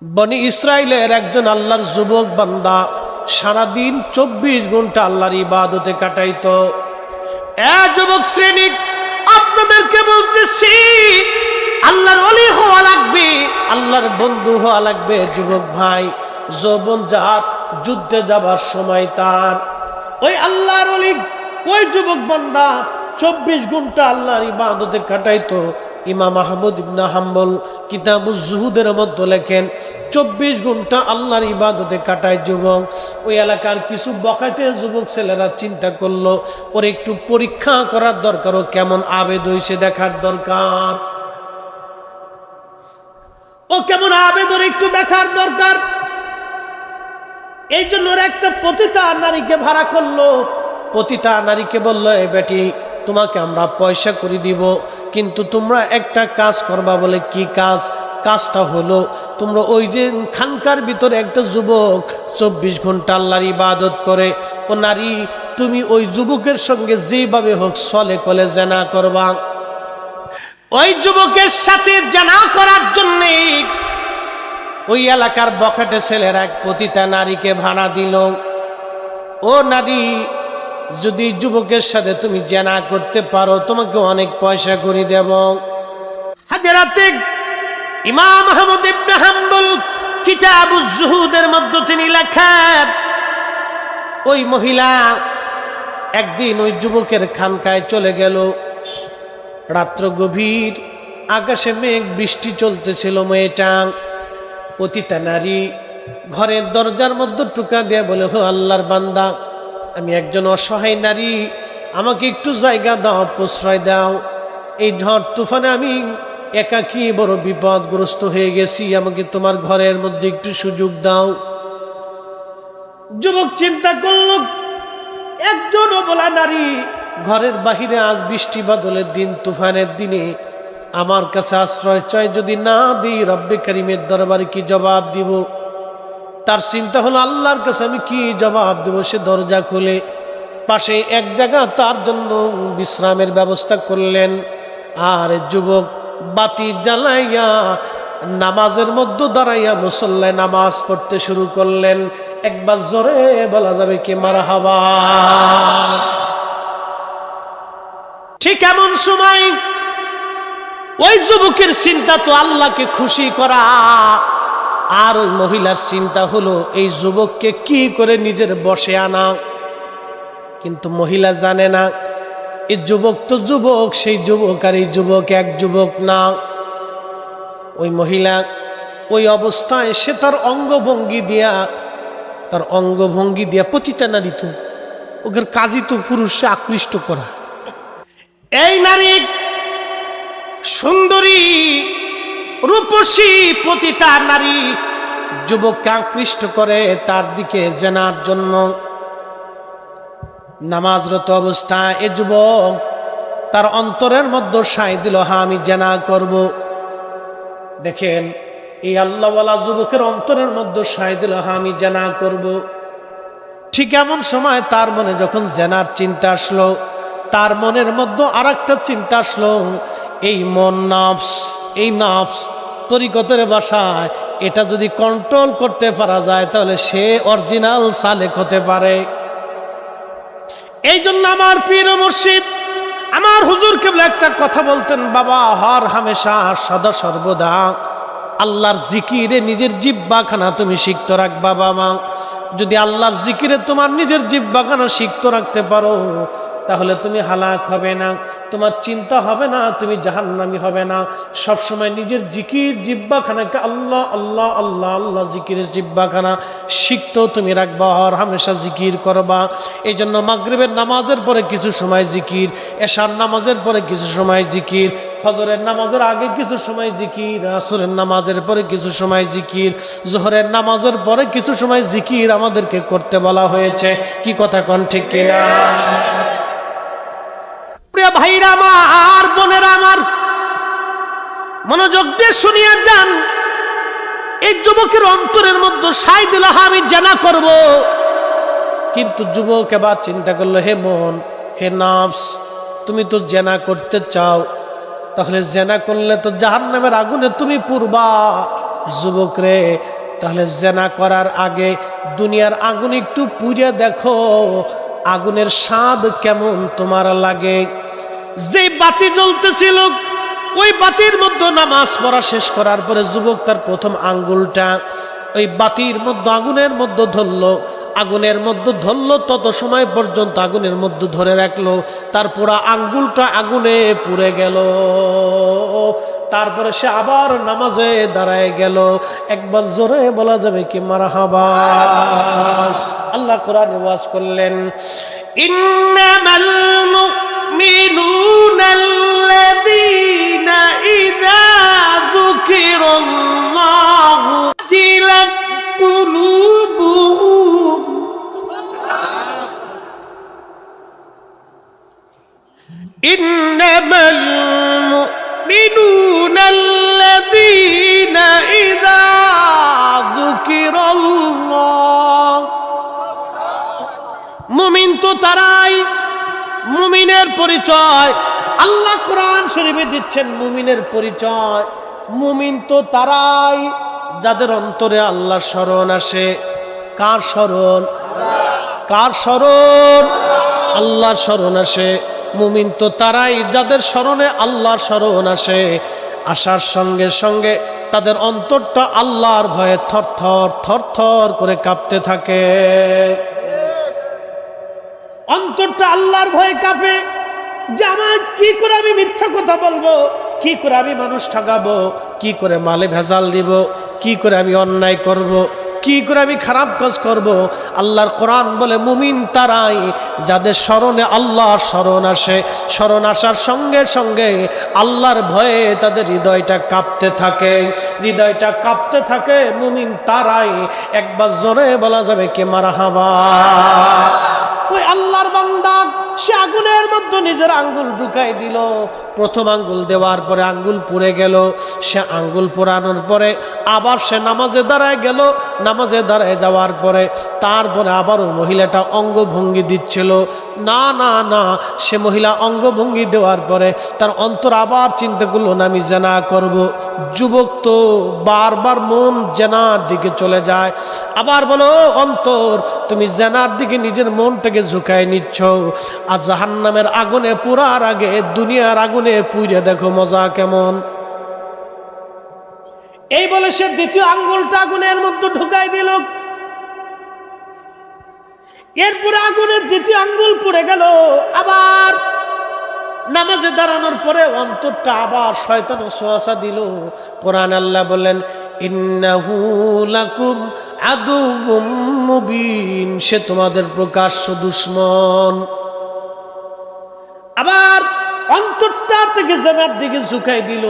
বনি ইসরাইলের একজন আল্লাহর যুবক বান্দা সারাদিন 24 ঘন্টা আল্লাহর ইবাদতে কাটাইতো। যুবক শ্রেণী, আপনাদেরকে বলতেছি, আল্লাহর ওলি হওয়া লাগবে, আল্লাহর বন্ধু হওয়া লাগবে। যুবক ভাই, যৌবন জাত যুদ্ধে যাবার সময় তার ওই আল্লাহর ওলি, ওই যুবক বান্দা 24 ঘন্টা আল্লাহর ইবাদতে কাটাইতো। ইমাম আহমদ ইবনে হাম্বল কিতাবুজ জুহুদের মধ্যে লেখেন 24 ঘন্টা আল্লাহর ইবাদতে কাটায় যুবক। ওই এলাকার কিছু বখাটে যুবক ছেলেরা চিন্তা করলো, ওর একটু পরীক্ষা করার দরকার, ও কেমন আবেদ হইছে দেখার দরকার, ও কেমন আবেদ, ওর একটু দেখার দরকার। এই জন্য ওরা একটা পতিতা নারীকে ভাড়া করলো। পতিতা নারীকে বললো, এই বেটি, তোমাকে আমরা পয়সা করে দিব, কিন্তু তোমরা একটা কাজ করবা। বলে কি কাজ? কাজটা হলো, তোমরা ওই যে খানকার ভিতরে একটা যুবক 24 ঘন্টা আল্লাহর ইবাদত করে, ও নারী, তুমি ওই যুবকের সঙ্গে যেভাবে হোক চলে কলে জেনা করবা। ওই যুবকের সাথে জেনা করার জন্য ওই এলাকার বখাটে ছেলেরা এক পতিতা নারীকে ভাড়া দিল। ও নারী, যদি যুবকের সাথে তুমি জেনা করতে পারো, তোমাকে অনেক পয়সা করে দেব। হাজরাতে ইমাম আহমদ ইবনে হাম্বল কিতাবুজ জুহুদের মধ্যে তিনি লেখেন, ওই মহিলা একদিন ওই যুবকের খানকায় চলে গেল। রাত্র গভীর, আকাশে মেঘ, বৃষ্টি চলতেছিল। মেয়েটা পতিতা নারী ঘরের দরজার মধ্যে টুকা দিয়ে বলে, হো আল্লাহর বান্দা, আমি একজন অসহায় নারী, আমাকে একটু জায়গা দাও, প্রশ্রয় দাও। এই ঝড় তুফানে আমি একাকী বড় বিপদগ্রস্ত হয়ে গেছি, আমাকে তোমার ঘরের মধ্যে একটু সুযোগ দাও। যুবক চিন্তা করল, একজন অবলা নারী ঘরের বাহিরে, আজ বৃষ্টি বাদলের দিন, তুফানের দিনে আমার কাছে আশ্রয় চাই, যদি না দিই রব্বে কারিমের দরবারে কি জবাব দিব। তার চিন্তা হলো, আল্লাহর কাছে আমি কি জবাব দেব। সে দরজা খুলে পাশে এক জায়গা তার জন্য বিশ্রামের ব্যবস্থা করলেন। আর যুবক বাতি জ্বালাইয়া নামাজের মধ্যে দাঁড়াইয়া মুসল্লায় নামাজ পড়তে শুরু করলেন। একবার জোরে বলা যাবে কি মারহাবা। ঠিক এমন সময় ওই যুবকের চিন্তা তো আল্লাহকে খুশি করা, আর ওই মহিলার চিন্তা হলো এই যুবককে কি করে নিজের বশে আনা। কিন্তু মহিলা জানে না, এই যুবক তো যুবক, সেই যুবক আর এই যুবক এক যুবক না। ওই মহিলা ওই অবস্থায় সে তার অঙ্গভঙ্গি দিয়া পতিতা নারী, তো ওদের কাজই তো পুরুষে আকৃষ্ট করা। এই নারী সুন্দরী রূপসী পতিতা নারী যুবককে আকৃষ্ট করে তার দিকে জেনার জন্য। নামাজরত অবস্থায় এ যুবক তার অন্তরের মধ্যে সাই দিল, হ্যাঁ আমি জেনা করব। দেখেন, এই আল্লাহওয়ালা যুবকের অন্তরের মধ্যে সাই দিল, হ্যাঁ আমি জেনা করব। ঠিক এমন সময় তার মনে যখন জেনার চিন্তা আসলো, তার মনের মধ্যে আর একটা চিন্তা আসলো, এই মন নফস, এই নফস তরিকতের ভাষায় এটা যদি কন্ট্রোল করতে পারা যায়, তাহলে সে অরিজিনাল সালেক হতে পারে। এই জন্য আমার পীর মুর্শিদ, আমার হুজুর কেবল একটা কথা বলতেন, বাবা হর হামেশা সদা সর্বদা আল্লাহর জিকিরে নিজের জিহ্বাখানা তুমি সিক্ত রাখবা। বাবা, যদি আল্লাহর জিকিরে তোমার নিজের জিহ্বাখানা সিক্ত রাখতে পারো, তাহলে তুমি হালাক হবে না, তোমার চিন্তা হবে না, তুমি জাহান্নামী হবে না। সবসময় নিজের জিকির জিহ্বাখানাকে আল্লাহ আল্লাহ আল্লাহ আল্লাহ জিকিরের জিহ্বাখানা সিক্ত তুমি রাখবা, আর হামেশা জিকির করবা। এই জন্য মাগরিবের নামাজের পরে কিছু সময় জিকির, এশার নামাজের পরে কিছু সময় জিকির, ফজরের নামাজের আগে কিছু সময় জিকির, আসরের নামাজের পরে কিছু সময় জিকির, জোহরের নামাজের পরে কিছু সময় জিকির আমাদেরকে করতে বলা হয়েছে। কি কথা কোন ঠিক কিনা? প্রিয় ভাইরা আমার, বোনেরা আমার, মনোযোগ দিয়ে শুনিয়া যান। এই যুবকের অন্তরের মধ্যে সাই দিল, আমি জেনা করব। কিন্তু যুবক এবার চিন্তা করলো, হে মন, হে নফস, তুমি তো জেনা করতে চাও, তাহলে জেনা করলে তো জাহান্নামের আগুনে তুমি পুরবা। যুবক রে, তাহলে জেনা করার আগে দুনিয়ার আগুন একটু পুড়ে দেখো, আগুনের স্বাদ কেমন তোমার লাগে। যে বাতি জ্বলতেছিল ওই বাতির মধ্যে নামাজ পড়া শেষ করার পরে যুবক তার প্রথম আঙ্গুলটা ওই বাতির মধ্যে আগুনের মধ্যে ধরলো, আগুনের মধ্যে ধরলো, তত সময় পর্যন্ত আগুনের মধ্যে ধরে রাখলো, তার পুরা আঙ্গুলটা আগুনে পুড়ে গেল। তারপরে সে আবার নামাজে দাঁড়ায় গেল। একবার জোরে বলা যাবে কি মারহাবা। আল্লাহ কোরআনে ওয়াজ করলেন, ইন্নামাল মুমিনুনাল্লাযীনা ইযা যুকিরাল্লাহু ওয়াজিলাত কুলুবুহুম ইন্নামাল মুমিনুনাল্লাযীনা ইযা যুকিরাল্লাহ। মুমিন তো তারাই, মুমিনের পরিচয় আল্লাহ কোরআন শরীফে দিচ্ছেন। মুমিনের পরিচয়, মুমিন তো তারাই যাদের অন্তরে আল্লাহর স্মরণ আসে। কার স্মরণ? কার স্মরণ? আল্লাহর স্মরণ আসে। মুমিন তো তারাই যাদের স্মরণে আল্লাহর স্মরণ আসে। আসার সঙ্গে সঙ্গে তাদের অন্তরটা আল্লাহর ভয়ে থরথর থরথর করে কাঁপতে থাকে। অন্তরটা আল্লাহর ভয়ে কাঁপে যে আমার কি করে আমি মিথ্যা কথা বলবো, কি করে আমি মানুষ ঠকাবো, কি করে মালে ভেজাল দিব, কি করে আমি অন্যায় করব, কি করে আমি খারাপ কাজ করব। আল্লাহর কোরআন বলে মুমিন তারাই যাদের স্মরণে আল্লাহর স্মরণ আসে। স্মরণ আসার সঙ্গে সঙ্গে আল্লাহর ভয়ে তাদের হৃদয়টা কাঁপতে থাকে, হৃদয়টা কাঁপতে থাকে। মুমিন তারাই। একবার জোরে বলা যাবে কি মারহাবা। ওই আল্লাহর বান্দা সে আগুনের মধ্যে নিজের আঙ্গুল ঢুকাই দিল। প্রথম আঙ্গুল দেওয়ার পরে আঙ্গুল পুড়ে গেল। সে আঙ্গুল পোড়ানোর পরে আবার সে নামাজে দাঁড়ায় গেল। নামাজে দাঁড়ায় যাওয়ার পরে তারপরে আবারও মহিলাটা অঙ্গভঙ্গি দিচ্ছিল। না না না, সে মহিলা অঙ্গভঙ্গি দেওয়ার পরে তার অন্তর আবার চিন্তা করলো না আমি জেনা করব। যুবক তো বারবার মন জেনার দিকে চলে যায়। আবার বলো অন্তর, তুমি জেনার দিকে নিজের মনটাকে ঝুঁকায় নিচ্ছ। আর জাহান্নামের আগুনে পুরার আগে দুনিয়ার আগুনে পুড়ে দেখো মজা কেমন। এই বলে সে দ্বিতীয় আঙ্গুলটা আগুনের মধ্যে ঢুকাই দিল। এরপরে আগুনের দ্বিতীয় আঙ্গুল পুড়ে গেল। আবার নামাজে দাঁড়ানোর পরে অন্তরটা আবার শয়তান ওয়াসওয়াসা দিল। কোরআন আল্লাহ বলেন, ইন্নাহু লাকুম আদুউম মুবিন, সে তোমাদের প্রকাশ্য দুশমন। আবার অন্তরটা থেকে জেনার দিকে ঝুঁকাই দিল।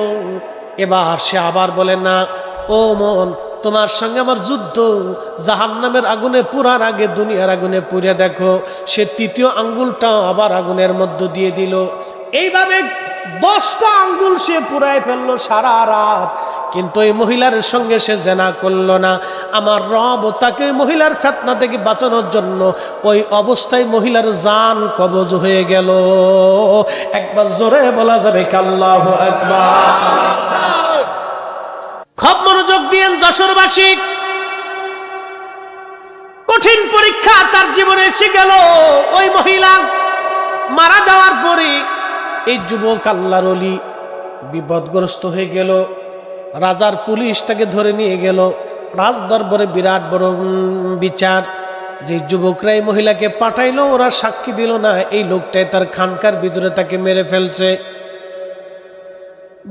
এবার সে আবার বলে না, ও মন, তোমার সঙ্গে আমার যুদ্ধ। জাহান্নামের আগুনে পুরার আগে দুনিয়ার আগুনে পুড়ে দেখো। সে তৃতীয় আঙ্গুলটা আবার আগুনের মধ্য দিয়ে দিল। এইভাবে 10টা আঙ্গুল সে পুরাই ফেললো সারা রাত। কিন্তু এই মহিলার সঙ্গে সে জেনা করলো না। আমার রব তাকে মহিলার ফিতনা থেকে বাঁচানোর জন্য ওই অবস্থায় মহিলার জান কবজ হয়ে গেল। একবার জোরে বলা যাবে আল্লাহু আকবার। খুব মনোযোগ দিয়েন যশোরবাসী। কঠিন পরীক্ষা তার জীবনে এসে গেল। ওই মহিলা মারা যাওয়ার পরে এই যুবক আল্লাহর ওলি বিপদগ্রস্ত হয়ে গেল। রাজার পুলিশ তাকে ধরে নিয়ে গেল। রাজ দরবারে বিরাট বড় বিচার। যে যুবকরা এই মহিলাকে পাঠাইলো, ওরা সাক্ষী দিল না এই লোকটাই তার খানকার ভিতরে তাকে মেরে ফেলছে।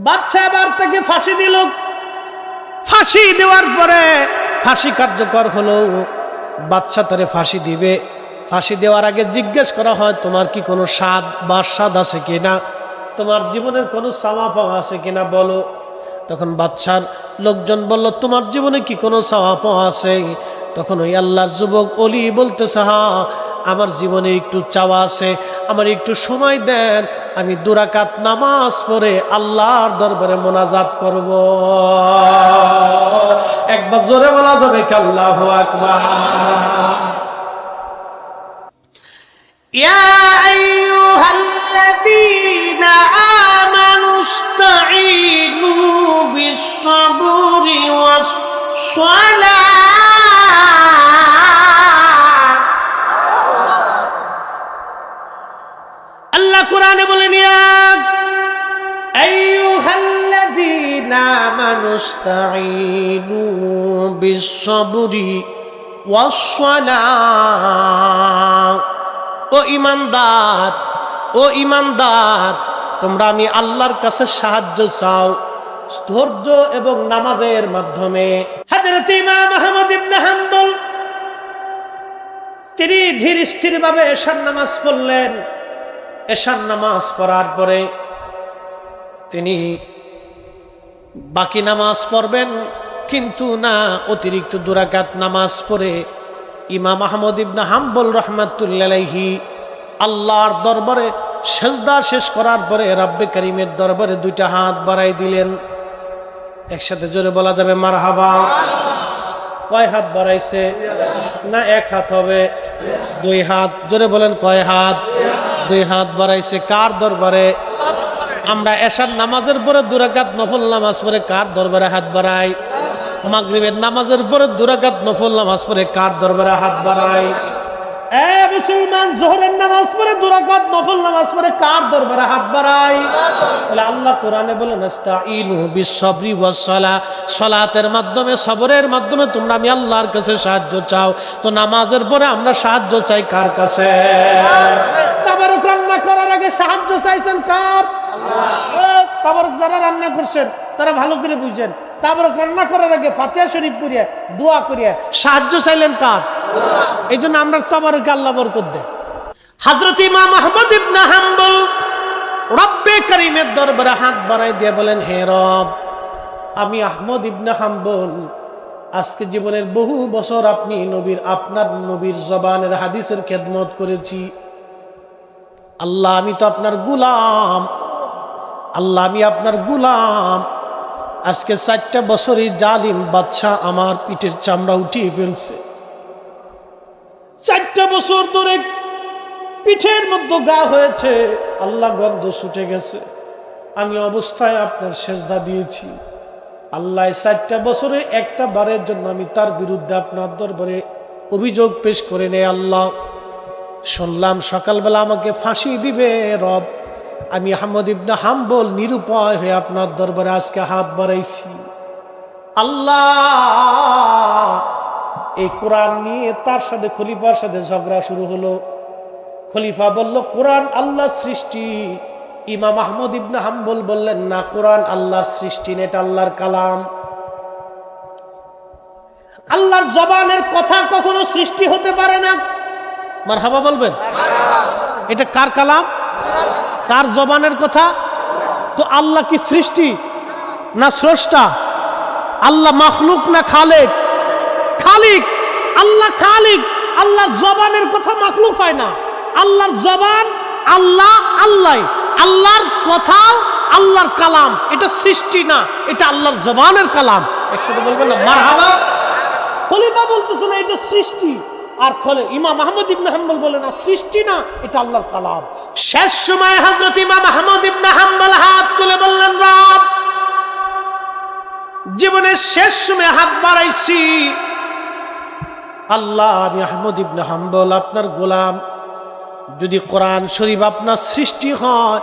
বাদশা আবার তাকে ফাঁসি দিল। ফাঁসি দেওয়ার পরে ফাঁসি কার্যকর হলো। বাদশা তারে ফাঁসি দিবে। ফাঁসি দেওয়ার আগে জিজ্ঞেস করা হয়, তোমার কি কোনো স্বাদ বা স্বাদ আছে কিনা, তোমার জীবনের কোনো চাওয়া পাওয়া আছে কিনা বলো। তখন বাদশার লোকজন বলল, তোমার জীবনে কি কোনো চাওয়া পাওয়া আছে? তখন ওই আল্লাহর যুবক অলি বলতেছে, হ্যাঁ আমার জীবনে একটু চাওয়া আছে, আমার একটু সময় দেন, আমি 2 রাকাত নামাজ পড়ে আল্লাহর দরবারে মোনাজাত করব। একবার জোরে বলা যাবে আল্লাহু আকবার। ইয়া আইয়ুহাল্লাযীনা আমানু ইসতাঈনু বিস বিস-সাবরি ওয়াস-সালাহ। আল্লাহ কোরআনে বলেন, ইয়া আইয়ুহাল্লাযীনা আমানুস্তাঈনু বিস-সাবরি ওয়াস-সালাহ। ও ঈমানদার, ও ঈমানদার, তোমরা আমি আল্লাহর কাছে সাহায্য চাও ধৈর্য এবং নামাজের মাধ্যমে। হযরত ইমাম আহমদ ইবনে হাম্বল তিনি ধীর স্থির ভাবে এশার নামাজ পড়লেন। এশার নামাজ পড়ার পরে তিনি বাকি নামাজ পড়বেন, কিন্তু না, অতিরিক্ত 2 রাকাত নামাজ পড়ে ইমাম আহমদ ইবনে হাম্বল রাহমাতুল্লাহি আলাইহি আল্লাহর দরবারে সেজদা শেষ করার পরে রব্বে করিমের দরবারে 2টা হাত বাড়াই দিলেন। একসাথে জোরে বলা যাবে মারহাবা। কয় হাত বাড়াইছে? না 1 হাত হবে? 2 হাত। জোরে বলেন কয় হাত? 2 হাত বাড়াইছে। কার দরবারে? আমরা এশার নামাজের পরে 2 রাকাত নফল নামাজ পড়ে কার দরবারে হাত বাড়াই? মাগরিবের নামাজের পরে 2 রাকাত নফল নামাজ পড়ে কার দরবারে হাত বাড়াই? এ মুসলমান, যোহরের নামাজ পড়ে 2 রাকাত নফল নামাজ পড়ে কার দরবারে হাত বাড়াই? বলে আল্লাহ কোরআনে বলেন, ইস্তাঈনু বিস-সাবরি ওয়াস-সালাহ। সালাতের মাধ্যমে, সবরের মাধ্যমে তোমরা আমি আল্লাহর কাছে সাহায্য চাও। তো নামাজের পরে আমরা সাহায্য চাই কার কাছে? তাবারক রান্না করার আগে সাহায্য চাইছেন কার? আল্লাহ। তাবারক যারা রান্না করছেন তারা ভালো করে বুঝেন, তাবারক রান্না করার আগে ফাতিহা শরীফ পড়িয়া দোয়া করিয়া সাহায্য চাইলেন কার? আল্লাহ। এই জন্য আমরা তাবারক আল্লাহ বরকত দেয়। হযরত ইমাম আহমদ ইবনে হাম্বল রব্বে করিমের দরবারে হাত বাড়াই দিয়ে বলেন, হে রব, আমি আহমদ ইবনে হাম্বল আজকে জীবনের বহু বছর আপনি নবীর, আপনার নবীর জবানের হাদিসের খেদমত করেছি। আল্লাহ, আমি তো আপনার গোলাম। আল্লাহ, আমি আপনার গোলাম। আজকে 4টা বছরই জালিম বাদশা আমার পিঠের চামড়া উঠিয়ে ফেলছে। 4টা বছর ধরে পিঠের মধ্যে গা হয়েছে, আল্লাহ গন্ধ ছুটে গেছে। আমি অবস্থায় আপনার সেজদা দিয়েছি। আল্লাহ, 4টা বছরে একটা বারের জন্য আমি তার বিরুদ্ধে আপনার দরবারে অভিযোগ পেশ করে নেই। আল্লাহ, শুনলাম সকালবেলা আমাকে ফাঁসি দিবে। রব, আমি আহমদ ইবনে হাম্বল নিরুপায় হয়ে আপনার দরবারে আজকে হাত বাড়াইছি। আল্লাহ, এই কোরআন নিয়ে তার সাথে খলিফার সাথে ঝগড়া শুরু হলো। খলিফা বলল, কোরআন আল্লাহর সৃষ্টি। ইমাম আহমদ ইবনে হাম্বল বললেন, না, কোরআন আল্লাহর সৃষ্টি না, এটা আল্লাহর কালাম। আল্লাহর জবানের কথা কখনো সৃষ্টি হতে পারে না। মারহাবা বলবেন? এটা কার কালাম? কার জবানের কথা? তো আল্লাহ কি সৃষ্টি না স্রষ্টা? আল্লাহ মাখলুক না খালিক? খালিক। আল্লাহ খালিক। আল্লাহর জবানের কথা মাখলুক হয় না। আল্লাহর জবান আল্লাহ, আল্লাহ। আল্লাহর কথা আল্লাহর কালাম, এটা সৃষ্টি না, এটা আল্লাহর জবানের কালাম। একসাথে বলবেন না মারহাবা? খলিফা বলতেছে না এটা সৃষ্টি, আর ইমাম আহমদ ইবনে হাম্বল বলে না সৃষ্টি না, এটা আল্লাহর কালাম। শেষ সময় হযরত ইমাম আহমদ ইবনে হাম্বল হাত তুলে বললেন, রব, জীবনের শেষ সময় হাত বাড়াইছি। আল্লাহ, আমি আহমদ ইবনে হাম্বল আপনার গোলাম। যদি কোরআন শরীফ আপনার সৃষ্টি হয়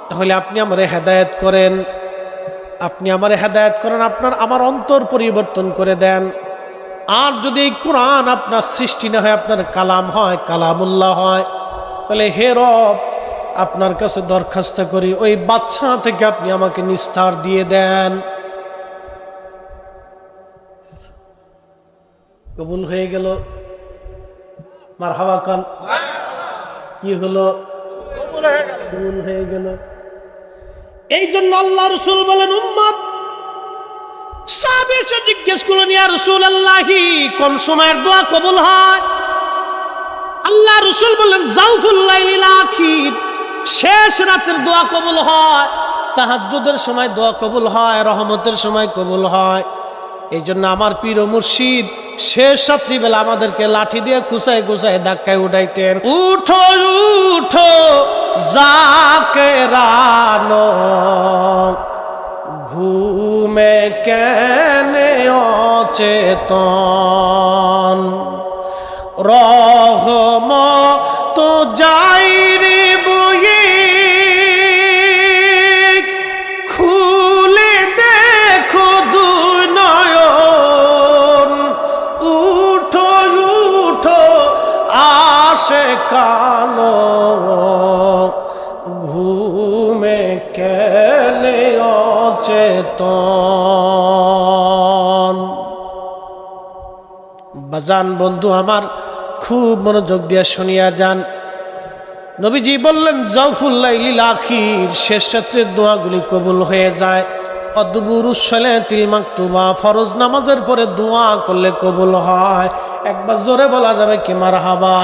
তাহলে আপনি আমারে হেদায়েত করেন। আপনি আমারে হেদায়েত করেন, আমার অন্তর পরিবর্তন করে দেন। আর যদি এই কোরআন আপনার সৃষ্টি না হয়, আপনার কালাম হয়, কালামুল্লাহ হয়, তাহলে হে রব, আপনার কাছে দরখাস্ত করি ওই বাদশা থেকে আপনি আমাকে নিস্তার দিয়ে দেন। কবুল হয়ে গেল। মারহাবা খান। কি হলো? কবুল হয়ে গেল। এই জন্য আল্লাহ রাসূল বলেন, উম্মত সাহাবী এসে জিজ্ঞেস করলেন, ইয়া রাসূলুল্লাহ, কোন সময়ের দোয়া কবুল হয়? আল্লাহ রাসূল বললেন, জাওফুল লাইলিল আখির, শেষ রাতের দোয়া কবুল হয়। তাহাজ্জুদের সময় দোয়া কবুল হয়, রহমতের সময় কবুল হয়। এই জন্য আমার পীর ও মুর্শিদ শেষ রাত্রিবেলা আমাদেরকে লাঠি দিয়ে খুঁচায় খুঁচায় ধাক্কায় উঠাইতেন। উঠো উঠো জাকেরানো, ঘুমে কেনে অচেতন, রহমত যাই রে বয়ে, খুলে দেখো দুই নয়ন, উঠো উঠো আসে কালো, ঘুমে কেনে অচেতন। বাজান বন্ধু আমার, খুব মনোযোগ দিয়ে শুনিয়া যান। নবীজি বললেন জাওফুল লাইলিল আখির, শেষ রাত্রের দোয়াগুলি কবুল হয়ে যায়। অদবুরুস সালাতিল মাকতুবা, ফরজ নামাজের পরে দোয়া করলে কবুল হয়। একবার জোরে বলা যাবে কি মারহাবা?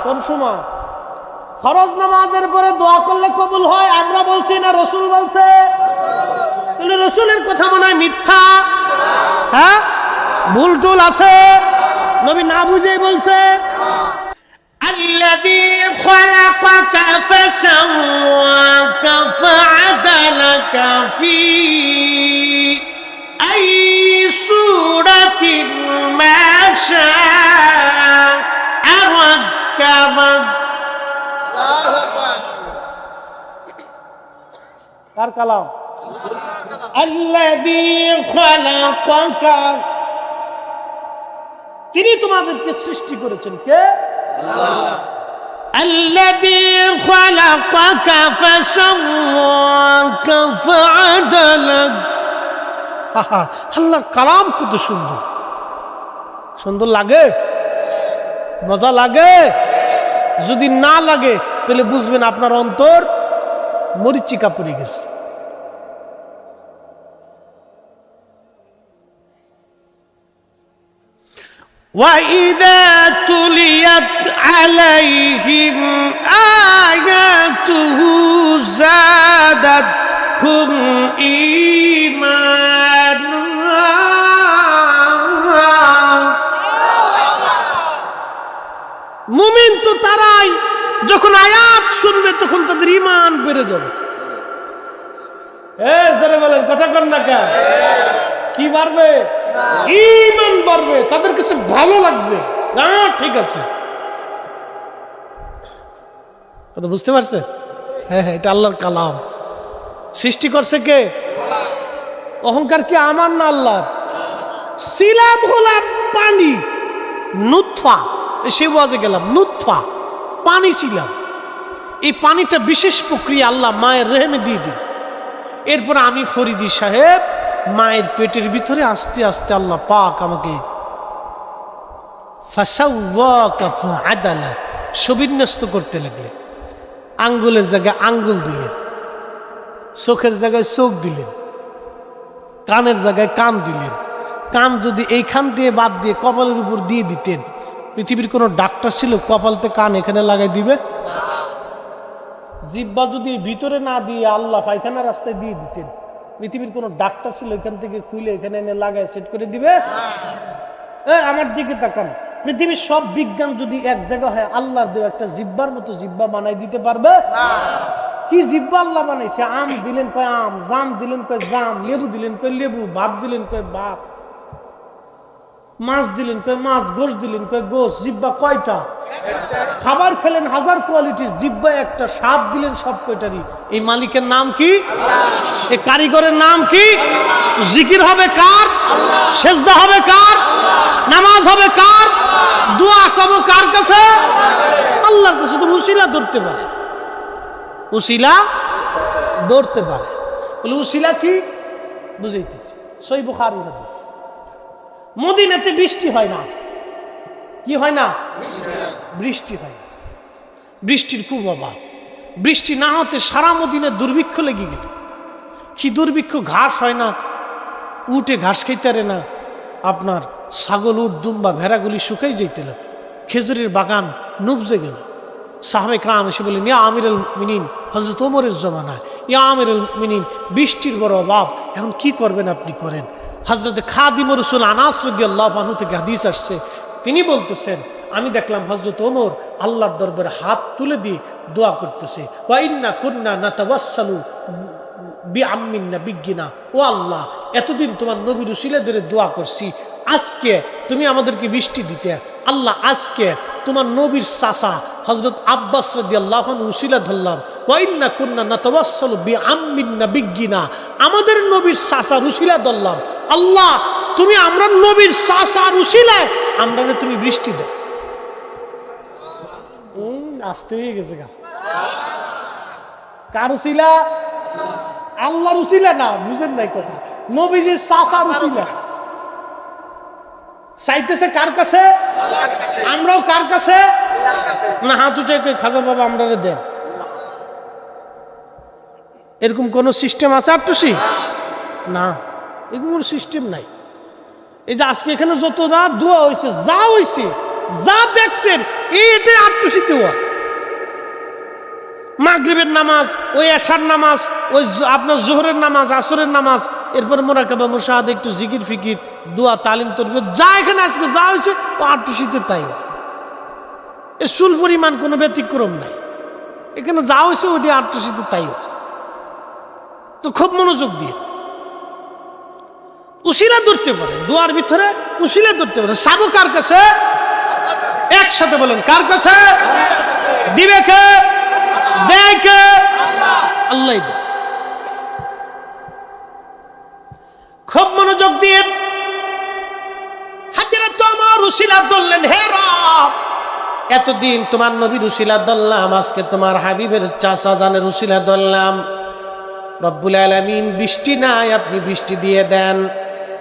কোন সময়? ফরজ নামাজের পরে দোয়া করলে কবুল হয়। আমরা বলছি না রাসূল বলছে? তাহলে রাসূলের কথা মনে হয় মিথ্যা? হ্যাঁ, ভুল টুল আছে? নবী না বুঝেই বলছে। الذي خلقك فسواك فعدلك في أي صورة ما شاء ركبك। কার কালাম? الذي خلقك, তিনি তোমাদেরকে সৃষ্টি করেছেন। কে? الذي خلقك فسواك فعدلك। আল্লাহর কালাম কত সুন্দর! সুন্দর লাগে? মজা লাগে? যদি না লাগে তাহলে বুঝবেন আপনার অন্তর মরিচিকা পড়ে গেছে। وَإِذَا تُلِيَتْ عَلَيْهِمْ آيَاتُهُ زَادَتْهُمْ إِيمَانًا। মুমিন তো তারাই যখন আয়াত শুনবে তখন তাদের ঈমান বেড়ে যাবে। যারা বলেন কথা কন না কেন? কি বাড়বে? ঈমান বাড়বে, তাদের কাছে ভালো লাগবে। না ঠিক আছে, কথা বুঝতে পারছে? হ্যাঁ, এটা আল্লাহর কালাম। সৃষ্টি করছে কে? অহংকার কি আমার না আল্লাহর? ছিলাম হলাম পানি, নুতফা, সে ওয়াজে গেলাম, নুতফা পানি ছিলাম। এই পানিটা বিশেষ প্রক্রিয়া আল্লাহ মায়ের রেহেমে দিয়ে দিল। এরপর আমি ফরিদি সাহেব মায়ের পেটের ভিতরে আস্তে আস্তে আল্লাহ পাক আমাকে সুবিন্যস্ত করতে লাগলেন। আঙ্গুলের জায়গায় আঙ্গুল দিলেন, চোখের জায়গায় চোখ দিলেন, কানের জায়গায় কান দিলেন। কান যদি এইখান দিয়ে বাদ দিয়ে কপালের উপর দিয়ে দিতেন, পৃথিবীর কোনো ডাক্তার ছিল কপালতে কান এখানে লাগাই দিবে? জিহ্বা যদি ভিতরে না দিয়ে আল্লাহ পায়খানা রাস্তায় দিয়ে দিতেন, পৃথিবীর কোন ডাক্তার ছিল এখান থেকে খুলে এখানে এনে লাগায় সেট করে দিবে? আমার দিকে তাকান, পৃথিবীর সব বিজ্ঞান যদি এক জায়গা হয়, আল্লাহর দেওয়া একটা জিহ্বার মতো জিহ্বা বানাই দিতে পারবে? কি জিহ্বা আল্লাহ বানাইছে! আম দিলেন কয় আম, জাম দিলেন কয় জাম, লেবু দিলেন কয় লেবু, ভাত দিলেন কয় ভাত, মাছ দিলেন কয় মাছ, গোশ দিলেন কয় গোশ। জিহ্বা কয়টা? খাবার খেলেন হাজার কোয়ালিটির, জিহ্বা একটা। স্বাদ দিলেন সব কয়টারই। এই মালিকের নাম কি? এই কারিগরের নাম কি? জিকির হবে কার? সেজদা হবে কার? নামাজ হবে কার? দোয়া চাবো কার কাছে? আল্লাহর কাছে। তো উসিলা ধরতে পারে, উসিলা ধরতে পারে। বলে উসিলা কি বুঝাইতেছি। সহিহ বুখারী হাদিস। মদিনাতে বৃষ্টি হয় না। কি হয় না? বৃষ্টি হয় না। বৃষ্টির খুব অভাব। বৃষ্টি না হতে সারা মদিনায় দুর্ভিক্ষ লেগে গেল। কি দুর্ভিক্ষ! ঘাস হয় না, উঠে ঘাস খাইতে পারে না। আপনার ছাগল, উট, দুম্বা, ভেড়াগুলি শুকাই যাইতে লাগ। খেজুরের বাগান নুবজে গেল। সাহাবে کرام এসে বলেন, ইয়া আমিরুল মুমিনিন, হযরত ওমরের জমানায়, ইয়া আমিরুল মুমিনিন, বৃষ্টির বড় অভাব, এখন কি করবেন আপনি করেন। হযরত খাদিম রাসূল আনাস রাদিয়াল্লাহু আনহু থেকে হাদিস আসছে, তিনি বলতেছেন, আমি দেখলাম হযরত ওমর আল্লাহর দরবারে হাত তুলে দিয়ে দোয়া করতেছে। ওয়া ইন্না কুন্না নাতাওয়াসসালু বিআম্মিন নাবিয়্যিনা, ও আল্লাহ এতদিন তোমার নবীর উসিলা ধরে দোয়া করছি, আজকে তুমি আমাদেরকে বৃষ্টি দিতে। আল্লাহ আজকে তোমার নবীর চাচা হযরত আব্বাস রাদিয়াল্লাহু আনহু উসিলা ধরলাম, ওয়া ইন্না কুন্না নাতাওয়াসসালু বিআম্মিন নাবিয়্যিনা, আমাদের নবীর চাচার উসিলা ধরলাম। আল্লাহ তুমি আমরা নবীর চাচার উসিলায় আমরা তুমি বৃষ্টি দাও। আসতে হয়ে গেছে গা। কার উসিলা? আল্লাহর উসিলা না, বুঝেন নাই কথা, নবীজির চাচার উসিলা। চাইতেছে কার কাছে? আমরাও কার কাছে? না হাত উঠে খাজা বাবা আমরা দেন, এরকম কোন সিস্টেম আছে আটটুসি? না, এরকম কোন সিস্টেম নাই। এই যে আজকে এখানে যত রাত দোয়া হয়েছে, যা হয়েছে, যা দেখছেন, এটাই আটটুসিতে হওয়া। মাগরিবের নামাজ, ওই এশার নামাজ, ওই আপনার জোহরের নামাজ, আসরের নামাজ, এরপর মোরাকাবা মুশাহাদা, একটু জিকির ফিকির, দোয়া, তালিম, তরবিয়ত, যা এখানে আজকে যা হয়েছে ও আটটুসিতে তাই। এর সুল পরিমাণ কোনো ব্যতিক্রম নাই, এখানে যা হয়েছে ওইটি আটটুসিতে তাই। তো খুব মনোযোগ দিয়ে উসিলা ধরতে পারে, দোয়ার ভিতরে উসিলা ধরতে পারে। সাবু কার কাছে? একসাথে বলেন, কার কাছে? দিবে কে? দেয় কে? আল্লাহ দেয়। খুব মনোযোগ দিয়ে হাজরা তো আমার উসিলা ধরলেন, হে রব এতদিন তোমার নবীর উসিলা ধরলাম, আজকে তোমার হাবিবের চাচা জানের উসিলা ধরলাম। রব্বুল আলামিন বৃষ্টি নাই, আপনি বৃষ্টি দিয়ে দেন।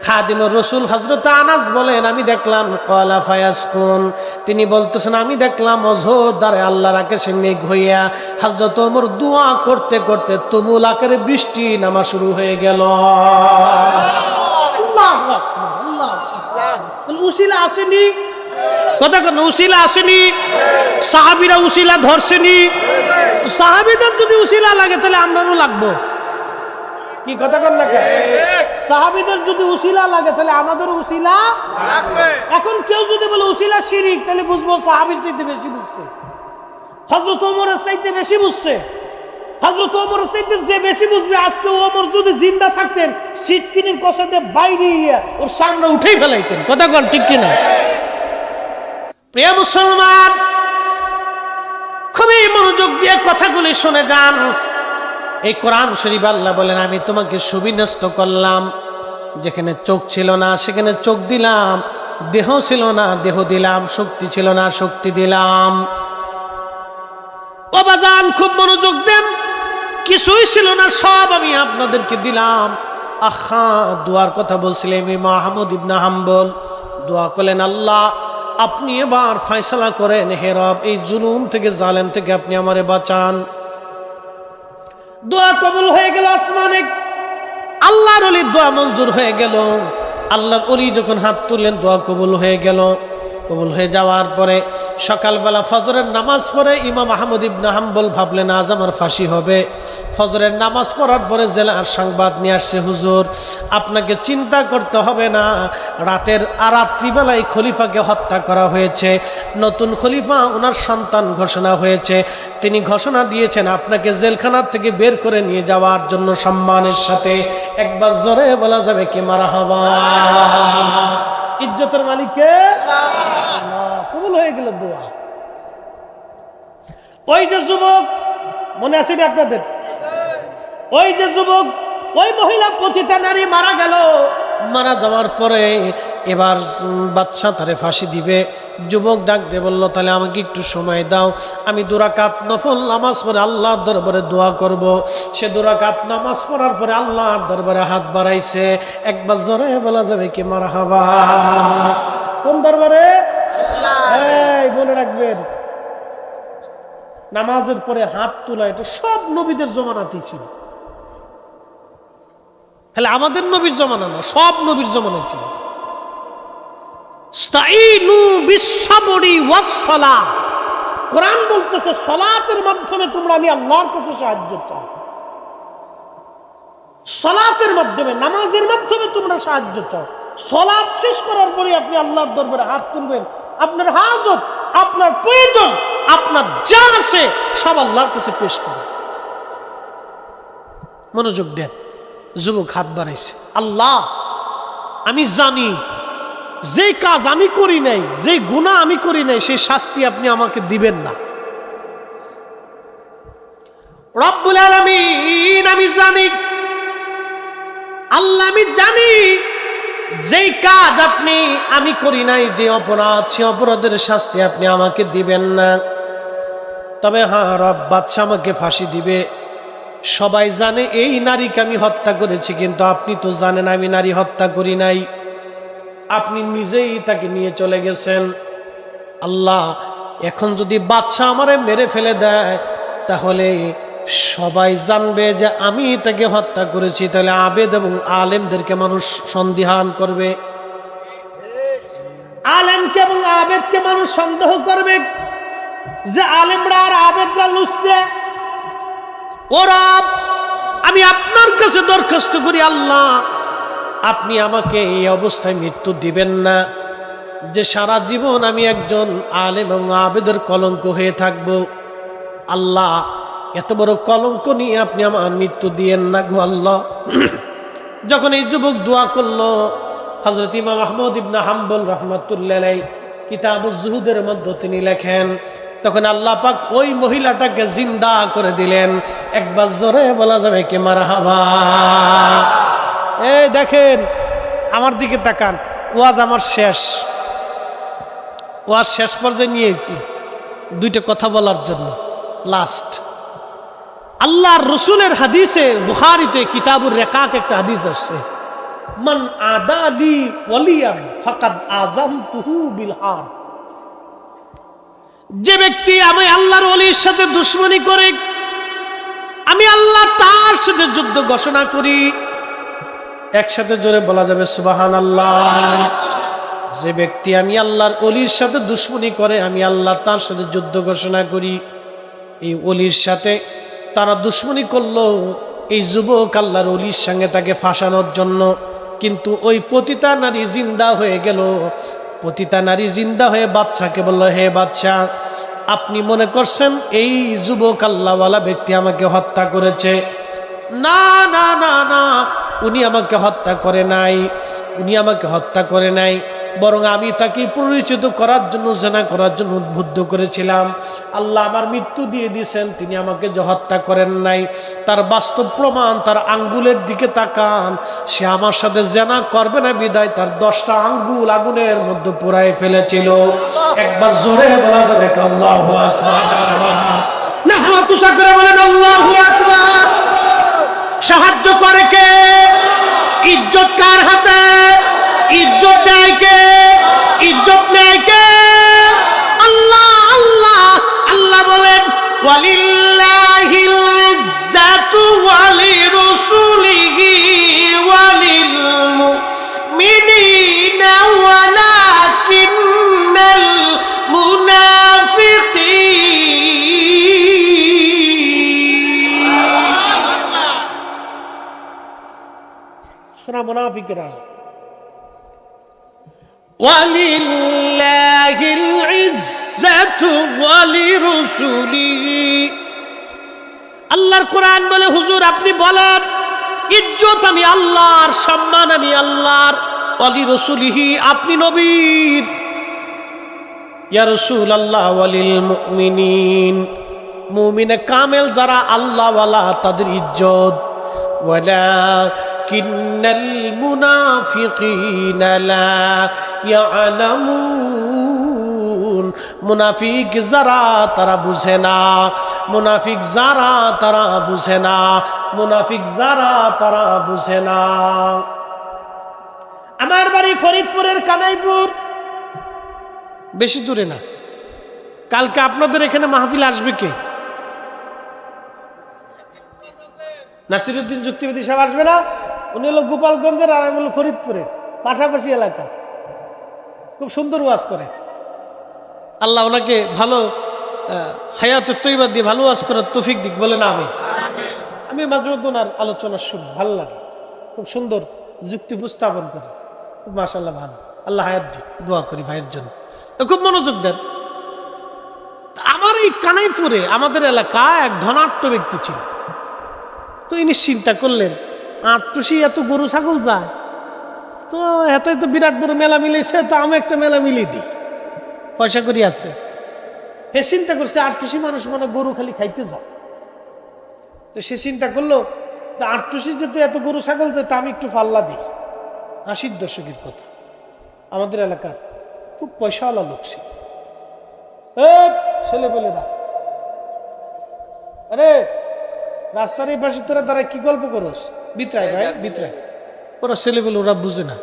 খাদিমুর রাসূল হযরত আনাস বলেন, আমি দেখলাম ক্বালা ফায়াসকুন, তিনি বলতেছেন আমি দেখলাম অঝোর দ্বারে আল্লাহর আকাশে মেঘ হইয়া হযরত ওমর দোয়া করতে করতে তুমুল আকারে বৃষ্টি নামা শুরু হয়ে গেল। আল্লাহু আকবার, আল্লাহু আকবার। উসিলা আসেনি? কথা কোন উসিলা আসেনি? সাহাবীরা উসিলা ধরছেনি? সাহাবীদের যদি উসিলা লাগে তাহলে আমরাও লাগবো। কি কথা কন না? সাহাবীদের যদি উসিলা লাগে তাহলে আমাদের উসিলা লাগবে। এখন কেউ যদি বলে উসিলা শিরিক, তাহলে বুঝবো সাহাবীর চাইতে বেশি বুঝছে, হযরত ওমরের চাইতে বেশি বুঝছে। হযরত ওমরের চাইতে যে বেশি বুঝবে, আজকে ওমর যদি জিন্দা থাকতেন সিটকিনির কষাতে বাইরে ওর সামনে উঠেই ফেলাইতেন। কথা কন ঠিক কিনা? প্রিয় মুসলমান, খুবই মনোযোগ দিয়ে কথাগুলি শুনে যান। এই কোরআন শরীফ আল্লাহ বলেন, আমি তোমাকে সুবিন্যস্ত করলাম, যেখানে চোখ ছিল না সেখানে চোখ দিলাম, দেহ ছিল না দেহ দিলাম, শক্তি ছিল না শক্তি দিলাম। ও বাজান খুব মনোযোগ দেন, কিছুই ছিল না সব আমি আপনাদেরকে দিলাম। আহা, দোয়ার কথা বলছিলেন ইমাম আহমদ ইবনে হাম্বল, দোয়া করলেন আল্লাহ আপনি এবার ফয়সালা করেন, হে রব এই জুলুম থেকে, জালেম থেকে আপনি আমারে বাঁচান। দোয়া কবুল হয়ে গেল আসমানে, আল্লাহর ওলির দোয়া মঞ্জুর হয়ে গেল। আল্লাহর ওলি যখন হাত তুললেন দোয়া কবুল হয়ে গেল। কবুল হয়ে যাওয়ার পরে সকালবেলা ফজরের নামাজ পড়ে ইমাম আহমদ ইবনে হাম্বল ভাবলেন আজ আমার ফাঁসি হবে। ফজরের নামাজ পড়ার পরে জেলার সংবাদ নিয়ে আসছে, হুজুর আপনাকে চিন্তা করতে হবে না, রাত্রিবেলায় খলিফাকে হত্যা করা হয়েছে, নতুন খলিফা ওনার সন্তান ঘোষণা হয়েছে, তিনি ঘোষণা দিয়েছেন আপনাকে জেলখানার থেকে বের করে নিয়ে যাওয়ার জন্য সম্মানের সাথে। একবার জোরে বলা যাবে কি মারহাবা? ইজ্জতের মালিককে আল্লাহ। কবুল হয়ে গেল দোয়া। ওই যে যুবক, মনে আছে না আপনাদের? ওই যে যুবক, ওই মহিলা পতিতা নারী মারা গেল। মারা যাওয়ার পরে এবার বাদশা তারে ফাঁসি দিবে। যুবক ডাক দিয়ে বলল, তাহলে আমাকে একটু সময় দাও, আমি 2 রাকাত নফল নামাজ পড়ে আল্লাহর দরবারে দোয়া করব। সে 2 রাকাত নামাজ পড়ার পরে আল্লাহর দরবারে হাত বাড়াইছে। একবার জোরে বলা যাবে কি মারহাবা? কোন দরবারে? এই বলে রাখবেন, নামাজের পরে হাত তোলা এটা সব নবীদের জমানাতেই ছিল। তাহলে আমাদের নবীর জমানা না, সব নবীর জমানায় ছিল। ইস্তাইনু বিসসাবরি ওয়াস-সালাহ, কোরআন বলতেছে সালাতের মাধ্যমে তোমরা আমি আল্লাহর কাছে সাহায্য চাও। সালাতের মাধ্যমে, নামাজের মাধ্যমে তোমরা সাহায্য চাও। সালাত শেষ করার পরে আপনি আল্লাহর দরবারে হাত তুলবেন, আপনার হাজত, আপনার প্রয়োজন, আপনার যা আছে সব আল্লাহর কাছে পেশ করুন। মনোযোগ দেন। যুবক হাত বাড়াইছে, আল্লাহ আমি জানি যে কাজ আমি করি নাই, যে গুনাহ আমি করি নাই, সেই শাস্তি আপনি আমাকে দিবেন না। রব্বুল আলামিন আমি জানি, আল্লাহ আমি জানি যেই কাজ আমি করি নাই, যে অপরাধ, সে অপরাধের শাস্তি আপনি আমাকে দিবেন না। তবে হ্যাঁ রব, বাদশা আমাকে ফাঁসি দিবে। সবাই জানে এই নারীকে আমি হত্যা করেছি, কিন্তু আপনি তো জানেন আমি নারী হত্যা করি নাই। আপনি নিজেই তাকে নিয়ে চলে গেছেন। আল্লাহ এখন যদি বাদশা আমারে মেরে ফেলে দেয়, তাহলে সবাই জানবে যে আমি তাকে হত্যা করেছি। তাহলে আবেদ এবং আলেমদেরকে মানুষ সন্দেহান করবে, আলেমকে এবং আবেদকে মানুষ সন্দেহ করবে যে আলেমরা আর আবেদরা লুচছে। ওরা আমি আপনার কাছে দরখাস্ত করি, আল্লাহ আপনি আমাকে এই অবস্থায় মৃত্যু দিবেন না, যে সারা জীবন আমি একজন আলেম এবং আবেদের কলঙ্ক হয়ে থাকব। আল্লাহ এত বড় কলঙ্ক নিয়ে আপনি আমার মৃত্যু দিয়েন না গো আল্লাহ। যখন এই যুবক দোয়া করলো, হযরত ইমাম আহমদ ইবনে হাম্বল রাহমাতুল্লাহ আলাইহি কিতাবুজ জুহুদের মধ্যে তিনি লেখেন, তখন আল্লাহ পাক ওই মহিলাটাকে জিন্দা করে দিলেন। একবার জোরে বলা যাবে কি মারহাবা। এই দেখেন, আমার দিকে তাকান, ওয়াজ আমার শেষ, ওয়াজ শেষ পর্যায়ে নিয়েছি দুইটা কথা বলার জন্য। লাস্ট আল্লাহর রসুলের হাদিসে, বুখারীতে কিতাবুর রিকাক একটা হাদিস আছে, মান আদালি ওয়ালিয়ান ফাকাদ আযানতুহু বিল হারব। যে ব্যক্তি আমি আল্লাহর ওলির সাথে দুশমনী করে, আমি আল্লাহ তার সাথে যুদ্ধ ঘোষণা করি। একসাথে জোরে বলা যাবে সুবহানাল্লাহ। যে ব্যক্তি আমি আল্লাহর ওলির সাথে দুশমনী করে, আমি আল্লাহ তার সাথে যুদ্ধ ঘোষণা করি। এই ওলির সাথে তারা দুশমনী করলো এই যুবক আল্লাহর ওলির সঙ্গে তাকে ফাঁসানোর জন্য, কিন্তু ওই পতিতা নারী জিন্দা হয়ে গেল। পতিতা নারী জিন্দা হয়ে বাদশাকে বলল, হে বাদশা, আপনি মনে করছেন এই যুবক আল্লাহওয়ালা ব্যক্তি আমাকে হত্যা করেছে? না না না না, উনি আমাকে হত্যা করে নাই, উনি আমাকে হত্যা করে নাই, বরং আমি তাকে পরিচিত করার জন্য, জেনা করার জন্য উদ্বুদ্ধ করেছিলাম। আল্লাহ আমার মৃত্যু দিয়ে দিয়েছেন, তিনি আমাকে যে হত্যা করেন নাই তার বাস্তব প্রমাণ। তার আঙ্গুলের দিকে তাকান, সে আমার সাথে জেনা করবে না বিদায় তার 10টা আঙ্গুল আগুনের মধ্যে পুড়াই ফেলেছিল। একবার জোরে বলা যাবে আল্লাহু আকবার। না হাত উঁচা করে বলেন আল্লাহু আকবার। সাহায্য করে কে? ইজ্জত কার হাতে? ইজ্জত দেয় কে? ইজ্জত নেয় কে? আল্লাহ। আল্লাহ আল্লাহ বলেন, ওয়ালিল্লাহিল ইজ্জাতু ওয়ালিরুসুলিহি ওয়ালিল মুমিনিনা ওয়ালাকিন্নাল মুনাফিকিন, মুনাফিকরা, ওয়ালিল্লাহিল ইজ্জাতু ওয়ালিরুসুলিহি। আল্লাহর কোরআন বলে, হুজুর আপনি বলেন ইজ্জত আমি আল্লাহর, সম্মান আমি আল্লাহর, ওয়ালিরুসুলিহি আপনি নবীর। ইয়া রাসূলুল্লাহ, ওয়ালিল মুমিনিন, মুমিনে কামেল যারা আল্লাহওয়ালা তাদের ইজ্জত। ওয়ালাকিন্নাল মুনাফিকিনা লা ইয়ালামুন, মুনাফিক যারা তারা বুঝে না, মুনাফিক যারা তারা বুঝে না, মুনাফিক যারা তারা বুঝে না। আমার বাড়ি ফরিদপুরের কানাইপুর, বেশি দূরে না। কালকে আপনাদের এখানে মাহফিল আসবে কে? নাসিরউদ্দিন যুক্তিবাদী সাহেব আসবে না? উনি হলো গোপালগঞ্জের, আর আমি হলো ফরিদপুরের, পাশাপাশি এলাকা। খুব সুন্দর ওয়াজ করে। আল্লাহ ওনাকে ভালো হায়াতের তৈবা দিয়ে ভালো ওয়াজ করার তৌফিক দিক, বলে না আমি মাঝে মধ্যে ওনার আলোচনা শুনি, ভালো লাগে। খুব সুন্দর যুক্তি উপস্থাপন করে, খুব মাশাআল্লাহ ভালো। আল্লাহ হায়াত দিক, দোয়া করি ভাইয়ের জন্য। খুব মনোযোগ দেন। আমার এই কানাইপুরে আমাদের এলাকায় এক ধনাঢ্য ব্যক্তি ছিল, তো ইনি চিন্তা করলেন আটটুসি এত গরু ছাগল যায়, তো এত তো বিরাট বড় মেলা মিলেছে, তো আমি একটা মেলা মিলিয়ে দিই, পয়সা করি আছে। হে চিন্তা করছে আটটুসি মানুষ মানে গরু খালি খাইতে যায়। তো সে চিন্তা করলো আটটুসি যেহেতু এত গরু ছাগল যায়, তা আমি একটু পাল্লা দিই। 80 দশকের কথা, আমাদের এলাকার খুব পয়সাওয়ালা লোক ছিল। ছেলে বলে না, আরে রাস্তার এই পাশে তোরা দাঁড়ায় কি গল্প করস? বিতরায় ভাই বিতরায়। ওরা ছেলে বলে, ওরা বুঝে না,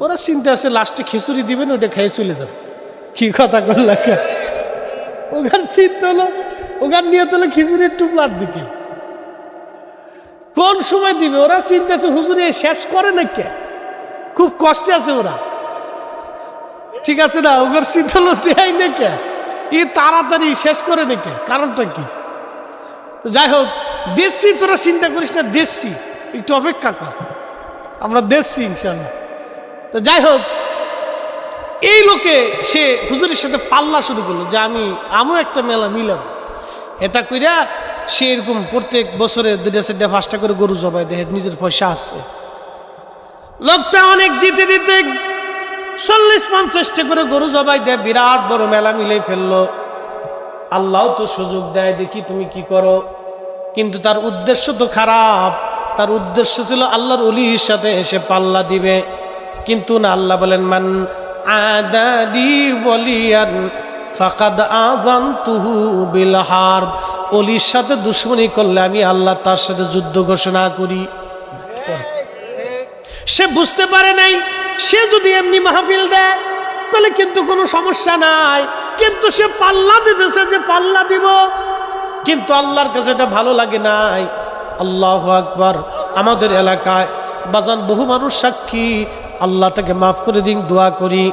ওরা চিন্তা আছে লাস্টে খিচুড়ি দিবেন, ওটা খেয়ে চলে যাবে। কি কথা করল, ওখান চিন্তা হলো, ওখান নিয়ে তোলো খিচুড়ির টুপলার দিকে কোন সময় দিবে। ওরা চিন্তা আছে হুজুরে শেষ করে না কে, খুব কষ্টে আছে ওরা, ঠিক আছে না? ওদের চিন্তা হলো দেয় না কে, ই তাড়াতাড়ি শেষ করে না কে, কারণটা কি? যাই হোক, দেখছি, তোরা চিন্তা করিস না, দেখছি, একটু অপেক্ষা কর, আমরা দেখছি ইনশাল্লাহ। তো যাই হোক, এই লোকে সে হুজুরের সাথে পাল্লা শুরু করলো যে আমিও একটা মেলা মিলাবো। এটা কইরা সে এরকম প্রত্যেক বছরে 2-4-5টা করে গরু জবাই দেয়, নিজের পয়সা আছে। লোকটা অনেক দিতে দিতে 40-50টা করে গরু জবাই দেয়, বিরাট বড় মেলা মিলে ফেললো। আল্লাহ তো সুযোগ দেয়, দেখি তুমি কি করো। কিন্তু তার উদ্দেশ্য তো খারাপ, তার উদ্দেশ্য ছিল আল্লাহর ওলির সাথে এসে পাল্লা দিবে। কিন্তু না, আল্লাহ বলেন মান আদাদি ওয়ালিয়ান ফাকাদ আযানতুহু বিল হারব। ওলির সাথে দুশমনি করলে আমি আল্লাহ তার সাথে যুদ্ধ ঘোষণা করি। সে বুঝতে পারে নাই, সে যদি এমনি মাহফিল দেয় তাহলে কিন্তু কোনো সমস্যা নাই, কিন্তু সে পাল্লা দিতেছে যে পাল্লা দিব, কিন্তু আল্লাহর কাছে এটা ভালো লাগে নাই। আল্লাহু আকবার। আমাদের এলাকায় বাজান বহু মানুষ সাক্ষী, আল্লাহ তাকে মাফ করে দিন, দোয়া করি।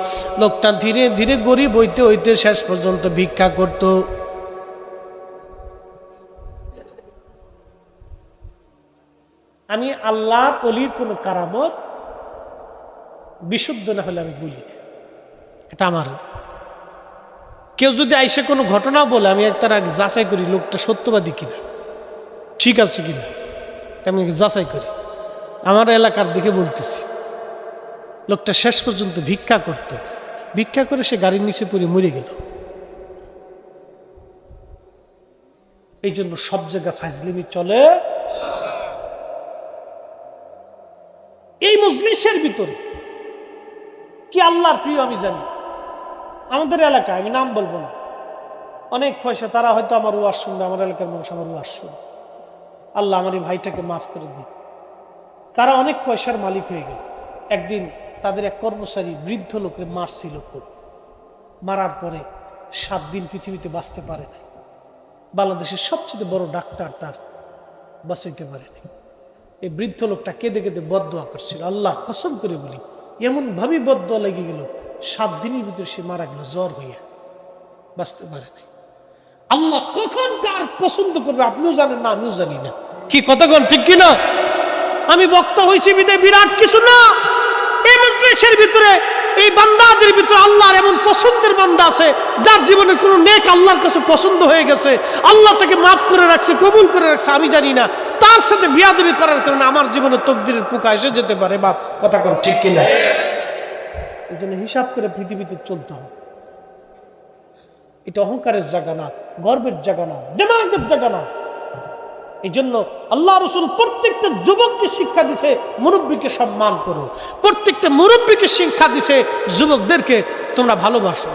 লোকটা ধীরে ধীরে গরিব হইতে হইতে শেষ পর্যন্ত ভিক্ষা করত। আমি আল্লাহর ওলির কোনো কারামত বিশুদ্ধ না হলে আমি বলি না, এটা আমার। কেউ যদি আইসে কোনো ঘটনা বলে, আমি তার আগে যাচাই করি লোকটা সত্যবাদী কিনা, ঠিক আছে কিনা, আমি যাচাই করি। আমার এলাকার দিকে বলতেছি, লোকটা শেষ পর্যন্ত ভিক্ষা করত, ভিক্ষা করে সে গাড়ির নিচে পড়ে মরে গেল। এই জন্য সব জায়গায় ফাজলিমি চলে। এই মজলিসের ভিতরে কি আল্লাহর প্রিয় আমি জানি, আমাদের এলাকায়, আমি নাম বলবো না, অনেক পয়সা, তারা হয়তো আমার ওয়াজ শুনবে, আমার এলাকার মানুষ আমার ওয়াজ শুনবে, আল্লাহ আমার এই ভাইটাকে মাফ করে দিন। তারা অনেক পয়সার মালিক হয়ে গেল। একদিন তাদের এক কর্মচারী বৃদ্ধ লোকের মারছিল খুব, মারার পরে 7 দিন পৃথিবীতে বাঁচতে পারে নাই। বাংলাদেশের সবচেয়ে বড় ডাক্তার তার বাঁচাইতে পারে নাই। এই বৃদ্ধ লোকটা কেঁদে কেঁদে বদদোয়া করছিল, আল্লাহ কসম করে বলি, এমন ভাবে বদদোয়া লেগে গেল, 7 দিনের ভিতরে সে মারা গেল, জ্বর হইয়া, বাঁচতে পারে নাই। আল্লাহ কখন কার পছন্দ করবে আপনিও জানেন না, আমিও জানি না। কি কতক্ষণ ঠিক কিনা? আমি বক্তা হয়েছি বিদায় বিরাট কিছু না। এই মজলিসের ভিতরে, এই বান্দাদের ভিতরে আল্লাহর এমন পছন্দের বান্দা আছে যার জীবনে কোনো নেক আল্লাহর কাছে পছন্দ হয়ে গেছে, আল্লাহ তাকে মাফ করে রাখছে, কবুল করে রাখছে, আমি জানি না। তার সাথে বিয়াদবি করার কারণে আমার জীবনে তকদিরের পোকা এসে যেতে পারে। বাপ কথা কোন ঠিক কিনা? এই জন্য হিসাব করে পৃথিবীতে চলতে হবে। এটা অহংকারের জায়গা না, গর্বের জায়গা না, দিমাগের জায়গা না। এই জন্য আল্লাহ রাসূল প্রত্যেকটা যুবককে শিক্ষা দিছে মুরব্বীকে সম্মান করো, প্রত্যেকটা মুরব্বীকে শিক্ষা দিছে যুবকদেরকে তোমরা ভালোবাসো,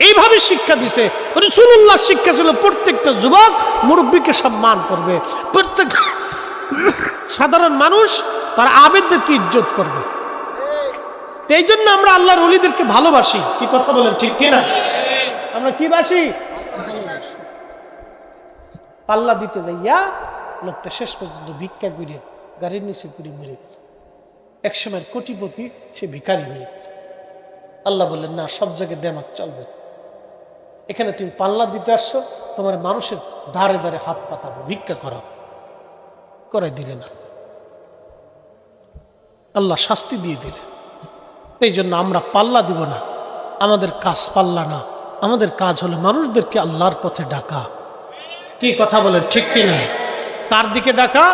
এইভাবে শিক্ষা দিছে। রাসূলুল্লাহ শিক্ষা ছিল প্রত্যেকটা যুবক মুরব্বীকে সম্মান করবে, প্রত্যেক সাধারণ মানুষ তারা আবেদদেরকে ইজ্জত করবে। এই জন্য আমরা আল্লাহর ওলিদেরকে ভালোবাসি। কি কথা বলেন ঠিক কিনা? আমরা কি বাসি? পাল্লা দিতে যাইয়া লোকটা শেষ পর্যন্ত ভিক্ষা করে গাড়ির নিচে করে মরে গেল। একসময় কোটিপতি, সে ভিখারি হয়ে গেল। আল্লাহ বললেন না, সব জায়গায় দেমাক চলবে, এখানে তুমি পাল্লা দিতে আসছো, তোমার মানুষের ধারে ধারে হাত পাতাবো, ভিক্ষা করাবো, করাই দিলেন না। আল্লাহ শাস্তি দিয়ে দিলেন। এই জন্য আমরা পাল্লা দিব না, আমাদের কাজ পাল্লা না, আমাদের কাজ হলো মানুষদেরকে আল্লাহর পথে ডাকা। কি কথা বলেন ঠিক কিনা? কার দিকে ডাকা?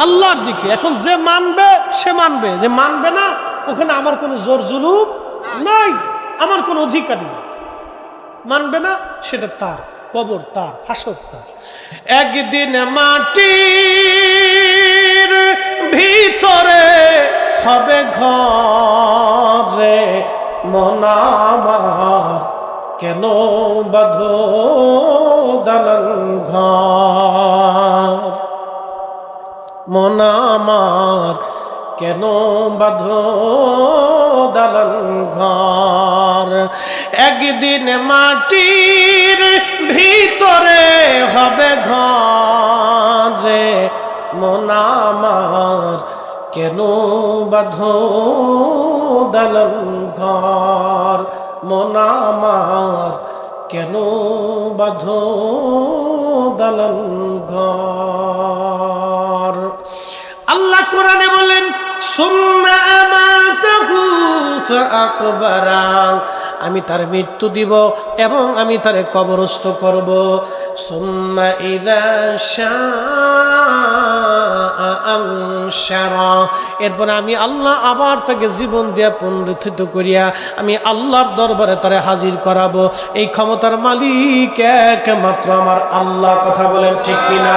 আল্লাহর দিকে। এখন যে মানবে সে মানবে, যে মানবে না ওখানে আমার কোনো জোর জুলুম নাই, আমার কোনো অধিকার নেই। মানবে না সেটা তার, কবর তার, হাসর তার। একদিন মাটির ভিতরে হবে ঘরে মন আমার, কেন বাঁধো দালান ঘর, মন আমার কেন বাঁধো দালান ঘর। একদিন মাটির ভিতরে হবে ঘরে মন আমার, কেন বাঁধো দালান ঘর, মন আমার কেন বাঁধো দালান ঘর। আল্লাহ কোরআনে বলেন সুম্মা আমাতাহু ফাআকবারা, আমি তার মৃত্যু দিব এবং আমি তারে কবরস্থ করব। সুম্মা ইযা শাআ আনশারা, এরপর আমি আল্লাহ আবার তাকে জীবন দিয়া পুনরুত্থিত করিয়া আমি আল্লাহর দরবারে তারে হাজির করাবো। এই ক্ষমতার মালিক একমাত্র আমার আল্লাহ। কথা বলেন ঠিক কিনা?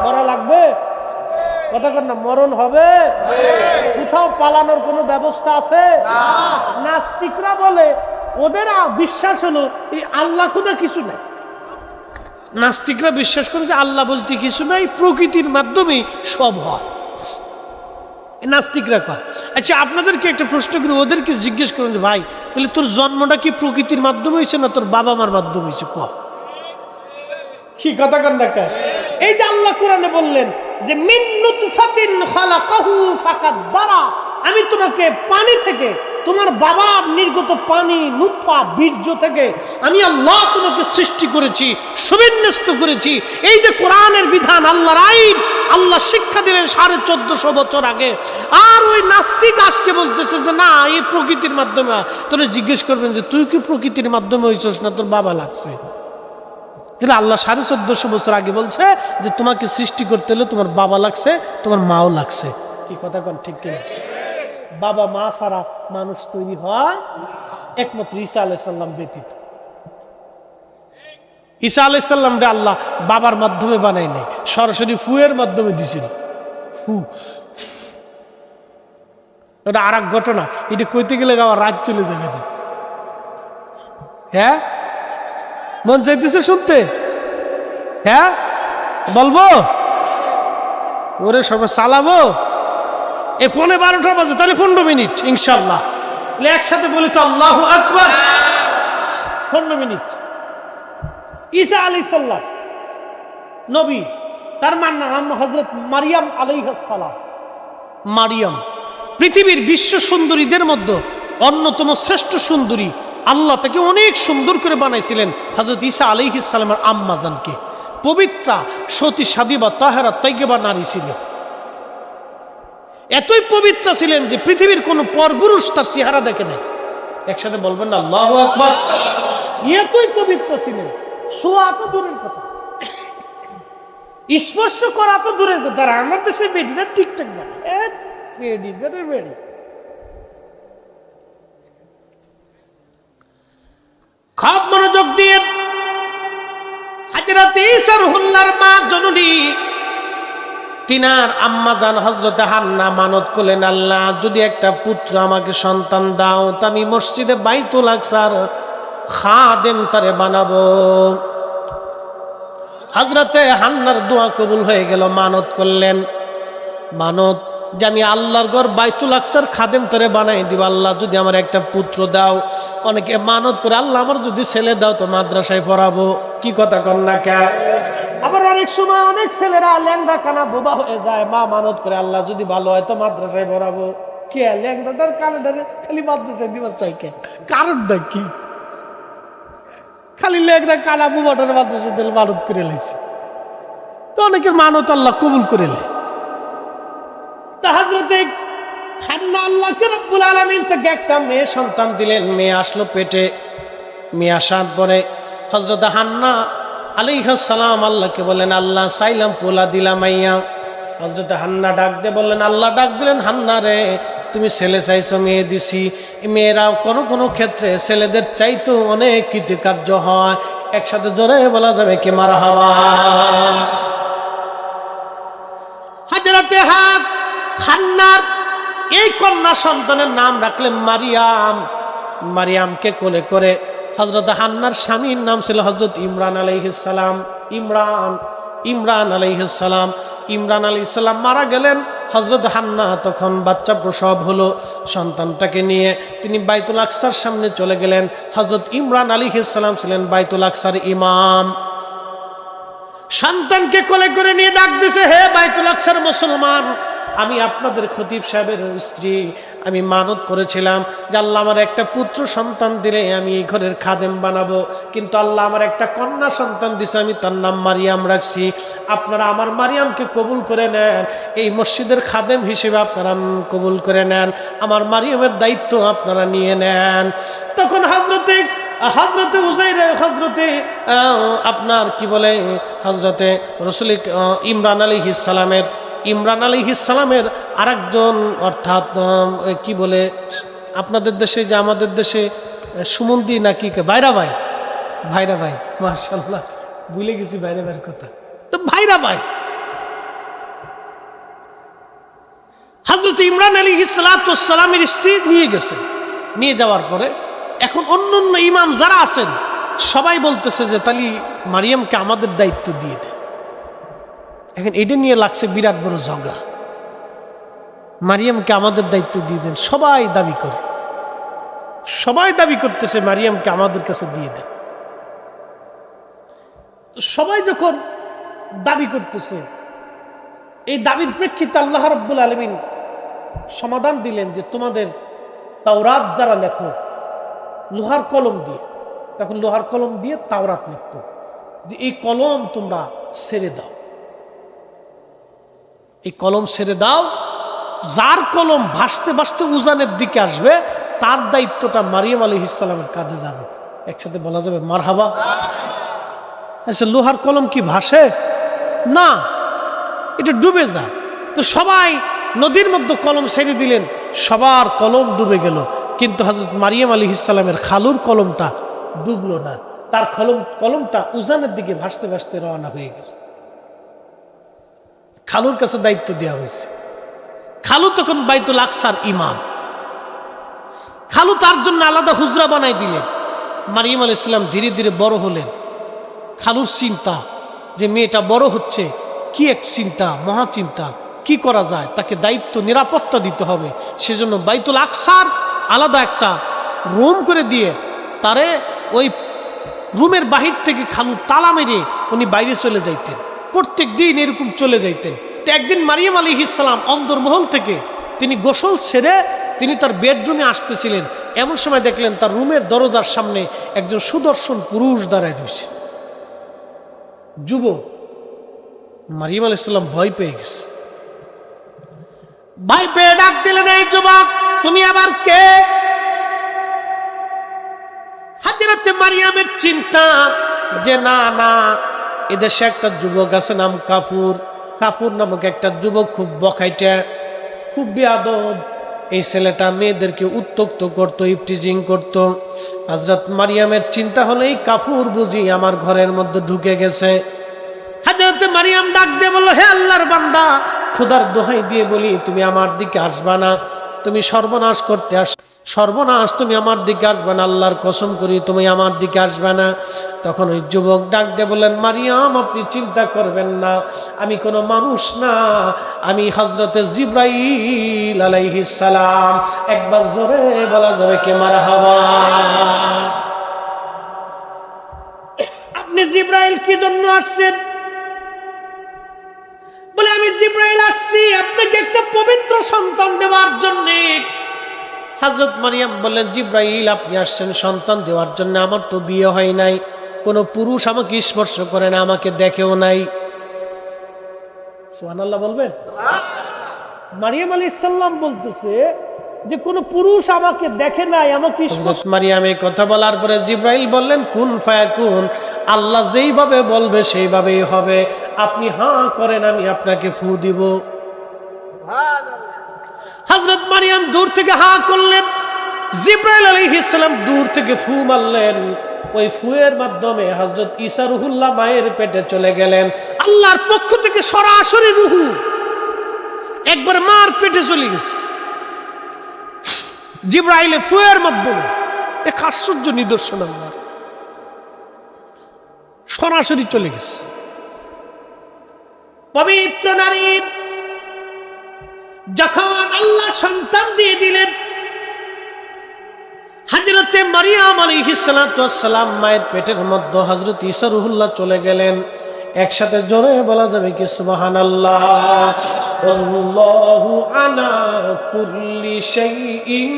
মরা লাগবে? কথা কর না, মরণ হবে। কোথাও পালানোর কোনো ব্যবস্থা আছে? নাস্তিকরা বলে ওদের বিশ্বাস হলো এই আল্লাহ খুদা কিছু নাই। নাস্তিকরা বিশ্বাস করে যে আল্লাহ বলতে কিছু নাই, প্রকৃতির মাধ্যমে সব হয়। নাস্তিকরা কয়। আচ্ছা আপনাদেরকে একটা প্রশ্ন করি, ওদেরকে জিজ্ঞেস করুন যে ভাই তাহলে তোর জন্মটা কি প্রকৃতির মাধ্যমে হয়েছে না তোর বাবা মার মাধ্যমে হয়েছে? কি কথা কন না? এই যে আল্লাহ কোরআনে বললেন যে মিন নুতফাতিন খালাকাহু ফাকাদ্দারা, আমি তোমাকে পানি থেকে, তোমার বাবার নির্গত পানি নুতফা বীর্য থেকে আমি আল্লাহ তোমাকে সৃষ্টি করেছি, সুবিন্যস্ত করেছি। এই যে কোরআনের বিধান, আল্লাহর আইন, আল্লাহ শিক্ষা দিলেন 1450 বছর আগে। আর ওই নাস্তিক আজকে বলতেছে যে না এই প্রকৃতির মাধ্যমে। তোরা জিজ্ঞেস করবেন যে তুই কি প্রকৃতির মাধ্যমে হইছস না তোর বাবা লাগছে? তাহলে আল্লাহ 1450 বছর আগে বলছে যে তোমাকে সৃষ্টি করতে হলে তোমার বাবা লাগছে, তোমার মাও লাগছে। কি কথা কন ঠিক কিনা? বাবা মা ছাড়া মানুষ তৈরি হয় একমাত্র ঈসা আলাইহিস সালাম ব্যতীত। ঈসা আলাইহিস সালাম রে আল্লাহ বাবার মাধ্যমে বানাই নাই, সরাসরি ফুয়ের মাধ্যমে দিছিল। ফু, এটা আর এক ঘটনা। এটা কইতে গেলে আবার রাত চলে যাবে। হ্যাঁ মন চাইতেছে শুনতে? হ্যাঁ বলবো? ওরে সব চালাবো? এ ফোনে 12টা বাজে, তাহলে 15 মিনিট ইনশাল্লাহ। একসাথে বলি তো আল্লাহু আকবার। 15 মিনিট। ঈসা আলাইহিস সালাম নবী, তার নাম হযরত মারিয়াম আলাইহিস সালাম। মারিয়াম পৃথিবীর বিশ্ব সুন্দরীদের মধ্যে অন্যতম শ্রেষ্ঠ সুন্দরী। আল্লাহ তাকে অনেক সুন্দর করে বানাইছিলেন হযরত ঈসা আলাইহিস সালামের আম্মা জানকে। পবিত্রা, সতী, সাদিবা, তাহেরা, তাইয়্যিবা নারী ছিলেন। এতই পবিত্র ছিলেন যে পৃথিবীর কোন পরপুরুষ তার চেহারা দেখে নাই। একসাথে বলবেন না আল্লাহু আকবার। এতই পবিত্র ছিলেন, ছোঁয়া তো দূরের কথা, স্পর্শ করা তো দূরের কথা। আর আমার দেশের বেডিটা ঠিকঠাক না, বেডি খুব মনোযোগ দিয়ে হযরত ঈসা রুহুল্লাহর মা জননী তিনার আম্মা জান হযরত হান্না মানত করলেন, আল্লাহ যদি একটা পুত্র আমাকে সন্তান দাও তা আমি মসজিদে বাইতুল আকসার খাদেম তারে বানাবো। হযরতে হান্নার দোয়া কবুল হয়ে গেল। মানত করলেন, মানত যে আমি আল্লাহর ঘর বাইতুল আকসার খাদেম তারে বানাই দিব, আল্লাহ যদি আমার একটা পুত্র দাও। অনেকে মানত করে আল্লাহ আমার যদি ছেলে দাও তো মাদ্রাসায় পড়াবো। কি কথা কন না কে? আবার অনেক সময় অনেক ছেলেরা ল্যাংড়া কানা বোবা হয়ে যায়, মা মানত করে আল্লাহ যদি ভালো হয় তো মাদ্রাসায় পড়াবো। কে ল্যাংড়াটার কানাটারে খালি মাদ্রাসায় দিবার চাই কে? কারণটা কি? খালি ল্যাংড়া কানা বোবাটার মাদ্রাসায় দিলে মানত করে লাইছে, তো অনেকের মানত আল্লাহ কবুল করে লে। হযরতে হান্না আল্লাহকে রব্বুল আলামিন থেকে একটা মেয়ে সন্তান দিলেন। মেয়ে আসলো পেটে। মেয়ে আসার পরে হযরত হান্না আলাইহিস সালাম আল্লাহকে বললেন, আল্লাহ চাইলাম পোলা দিলাম মাইয়া। হযরত হান্না ডাক দিয়ে বললেন, আল্লাহ ডাক দিলেন, হান্না রে তুমি ছেলে চাইছো, মেয়ে দিছি। মেয়েরা কোনো কোনো ক্ষেত্রে ছেলেদের চাইতেও অনেক কৃতকার্য হয়। একসাথে জোরে বলা যাবে কি মারহাবা। হযরতে হান্নার এই কন্যা সন্তানের নাম রাখলেন মারিয়াম। মারিয়ামকে কোলে করে হযরত হান্নার স্বামীর নাম ছিল হযরত ইমরান আলাইহিস সালাম। ইমরান আলাইহিস সালাম। ইমরান আলাইহিস সালাম মারা গেলেন। হযরত হান্না তখন বাচ্চা প্রসব হলো। সন্তানটাকে নিয়ে তিনি বাইতুল আকসার সামনে চলে গেলেন। হযরত ইমরান আলাইহিস সালাম ছিলেন বাইতুল আকসার ইমাম। সন্তানকে কোলে করে নিয়ে ডাক দিছে, হে বাইতুল আকসার মুসলমান, আমি আপনাদের খতিব সাহেবের স্ত্রী। আমি মানত করেছিলাম যে আল্লাহ আমার একটা পুত্র সন্তান দিলে আমি এই ঘরের খাদেম বানাবো, কিন্তু আল্লাহ আমার একটা কন্যা সন্তান দিছে, আমি তার নাম মারিয়াম রাখছি। আপনারা আমার মারিয়ামকে কবুল করে নেন, এই মসজিদের খাদেম হিসেবে আপনারা কবুল করে নেন, আমার মারিয়ামের দায়িত্ব আপনারা নিয়ে নেন। তখন হযরতে উজাইর, হযরতে আপনার কি বলে হযরতে রাসূল ইমরান আলাইহিস সালামের আরেকজন, অর্থাৎ কি বলে আপনাদের দেশে যে আমাদের দেশে সুমন্দি নাকি ভাইরা ভাই মাশাআল্লাহ ভুলে গেছি ভাইরা ভাইয়ের কথা। তো ভাইরা ভাই হযরত ইমরান আলাইহিস সালামের স্ত্রী নিয়ে গেছে। নিয়ে যাওয়ার পরে এখন অন্য ইমাম যারা আছেন সবাই বলতেছে যে তালি মারিয়ামকে আমাদের দায়িত্ব দিয়ে দেয়। এখন এটা নিয়ে লাগছে বিরাট বড় ঝগড়া। মারিয়ামকে আমাদের দায়িত্ব দিয়ে দেন, সবাই দাবি করতেছে মারিয়ামকে আমাদের কাছে দিয়ে দেন। সবাই যখন দাবি করতেছে, এই দাবির প্রেক্ষিতে আল্লাহ রাব্বুল আলামিন সমাধান দিলেন যে তোমাদের তাওরাত যারা লেখো লোহার কলম দিয়ে, তখন লোহার কলম দিয়ে তাওরাত লিখত, যে এই কলম তোমরা ছেড়ে দাও, এই কলম ছেড়ে দাও। যার কলম ভাসতে ভাসতে উজানের দিকে আসবে তার দায়িত্বটা মারিয়াম আলাইহিস সালামের কাজে যাবে। একসাথে বলা যাবে মারহাবা। আচ্ছা, লোহার কলম কি ভাসে না, এটা ডুবে যায়। তো সবাই নদীর মধ্যে কলম ছেড়ে দিলেন, সবার কলম ডুবে গেল, কিন্তু হযরত মারিয়াম আলাইহিস সালামের খালুর কলমটা ডুবলো না। তার কলমটা উজানের দিকে ভাসতে ভাসতে রওনা হয়ে গেল। খালুর কাছে দায়িত্ব দেওয়া হয়েছে। খালু তখন বাইতুল আকসার ইমাম। খালু তার জন্য আলাদা হুজরা বানাই দিলেন। মারিয়াম আলাইহিস সালাম ধীরে ধীরে বড় হলেন। খালুর চিন্তা যে মেয়েটা বড় হচ্ছে, কি এক চিন্তা, মহা চিন্তা, কি করা যায়, তাকে দায়িত্ব নিরাপত্তা দিতে হবে। সেজন্য বাইতুল আকসার আলাদা একটা রুম করে দিয়ে তারে ওই রুমের বাহির থেকে খালু তালা মেরে উনি বাইরে চলে যাইতেন। প্রত্যেক দিন এরকম চলে যাইতেন। তো একদিন মারিয়াম আলাইহিস সালাম অন্দরমহল থেকে তিনি গোসল ছেড়ে তিনি তার বেডরুমে আসতেছিলেন। এমন সময় দেখলেন তার রুমের দরজার সামনে একজন সুদর্শন পুরুষ দাঁড়ায় রয়েছে, যুবক। মারিয়াম আলাইহিস সালাম ভয় পেয়ে গেছে। ভয় পেয়ে ডাক দিলেন, এই যুবক, তুমি আবার কে? হযরত মারিয়ামের চিন্তা যে না না, এদেশে একটা যুবক আছে নাম কাফুর নামক একটা যুবক, খুব বখাইটা, খুব বেয়াদব। এই ছেলেটা মেয়েদেরকে উত্ত্যক্ত করত, ইফটিজিং করত। হযরত মারিয়ামের চিন্তা হলো এই কাফুর বুঝি আমার ঘরের মধ্যে ঢুকে গেছে। হযরত মারিয়াম ডাক দিয়ে বলল, হে আল্লাহর বান্দা, খোদার দোহাই দিয়ে বলি তুমি আমার দিকে আসবা না, তুমি সর্বনাশ করতে সর্বনাশ, তুমি আমার দিকে আসবে না, আল্লাহর কসম করি তুমি আমার দিকে আসবে না। তখন ওই যুবক ডাক দিয়ে বললেন, মারিয়াম আপনি চিন্তা করবেন না, আমি কোনো মানুষ না, আমি হযরতে জিবরাইল আলাইহিস সালাম। একবার জোরে বলা যাবে কি মারহাবা। আপনি জিবরাইল কি জন্য আসছেন? বলে আমি জিবরাইল আসছি আপনাকে একটা পবিত্র সন্তান দেওয়ার জন্য। হযরত মারিয়াম বললেন, জিবরাইল আপনি আসছেন সন্তান দেওয়ার জন্য, আমার তো বিয়ে হয় নাই, কোনো পুরুষ আমাকে স্পর্শ করে না, আমাকে দেখেও নাই। সুবহানাল্লাহ বলবেন। মারিয়াম আলাইহিস সালাম বলতেছে যে কোনো পুরুষ আমাকে দেখে নাই, আমাকে। মারিয়াম এই কথা বলার পরে জিবরাইল বললেন, কুন ফায়াকুন, আল্লাহ যেইভাবে বলবে সেইভাবেই হবে। আপনি হাঁ করেন, আমি আপনাকে ফু দিব। হযরত মারিয়াম দূর থেকে হাঁ করলেন, জিবরাইল আলাইহিস সালাম দূর থেকে ফু মারলেন। ওই ফুয়ের মাধ্যমে হযরত ঈসা রুহুল্লাহ মায়ের পেটে চলে গেলেন। আল্লাহর পক্ষ থেকে সরাসরি রুহু একবার মার পেটে চলে গেছে জিবরাইলে ফুয়ের মাধ্যমে। এক আশ্চর্য নিদর্শন, আল্লাহ সরাসরি চলে গেছে। পবিত্র নারীর যখন আল্লাহ সন্তান দিয়ে দিলেন, হযরতে মারিয়াম আলাইহিস সালাতু ওয়াস সালাম মায়ের পেটের মধ্যে হযরত ঈসা রুহুল্লাহ চলে গেলেন। একসাথে জোরে বলা যাবে কি সুবহানাল্লাহ। আল্লাহু আলা কুল্লি শাইইন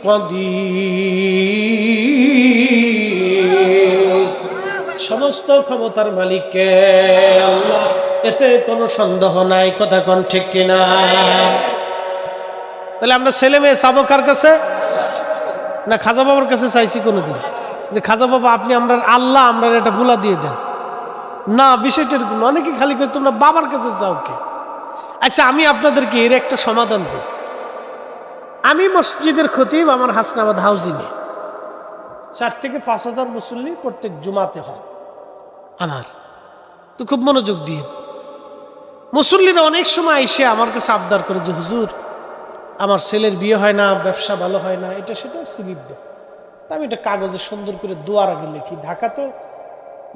কাদির। সমস্ত ক্ষমতার মালিক কে? আল্লাহ। এতে কোনো সন্দেহ নাই, কথা কোন ঠিক কিনা? তাহলে আমরা ছেলে মেয়ে চাবো কার কাছে? না খাজা বাবার কাছে চাইছি কোনোদিন যে খাজা বাবা আপনি আমরা আল্লাহ আমরা এটা ভুলা দিয়ে দেন? না, বিষয়টা এরকম। অনেকে খালি করে তোমরা বাবার কাছে চাও কে? আচ্ছা, আমি আপনাদেরকে এর একটা সমাধান দিই। আমি মসজিদের খতিব, আমার হাসনাবাদ হাউজিংয়ে 4 থেকে 5,000 মুসল্লি প্রত্যেক জুমাতে হয় আমার। তো খুব মনোযোগ দিয়ে মুসল্লিরা অনেক সময় এসে আমার কাছে আবদার করে যে হুজুর আমার ছেলের বিয়ে হয় না, ব্যবসা ভালো হয় না, এটা সেটা সিলিপ দেয়। তা আমি এটা কাগজে সুন্দর করে দোয়ার আগে লিখি, ঢাকা তো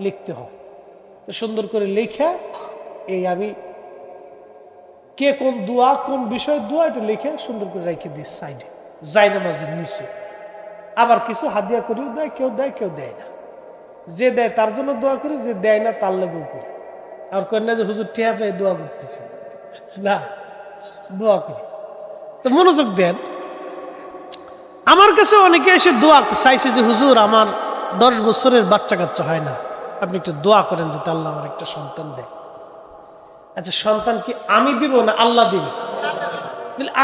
লিখতে হয়, তো সুন্দর করে লেখা এই আমি কে কোন দোয়া কোন বিষয় দোয়া এটা লিখে সুন্দর করে রেখে দিই সাইডে, জায়নামাজের নিচে। আবার কিছু হাদিয়া করেও দেয়, কেউ দেয় কেউ দেয় না। যে দেয় তার জন্য দোয়া করি, যে দেয় না তার লেগেও করি। আর করি না যে হুজুর টিয়া পেয়ে দোয়া করতেছে, না, দোয়া করি। তো মনোযোগ দেন। আমার কাছে অনেকে এসে দোয়া চাইছে যে হুজুর আমার 10 বছরের বাচ্চা কাচ্চা হয় না, আপনি একটু দোয়া করেন যাতে আল্লাহ আমার একটা সন্তান দেয়। আচ্ছা, সন্তান কি আমি দিব না আল্লাহ দিবে?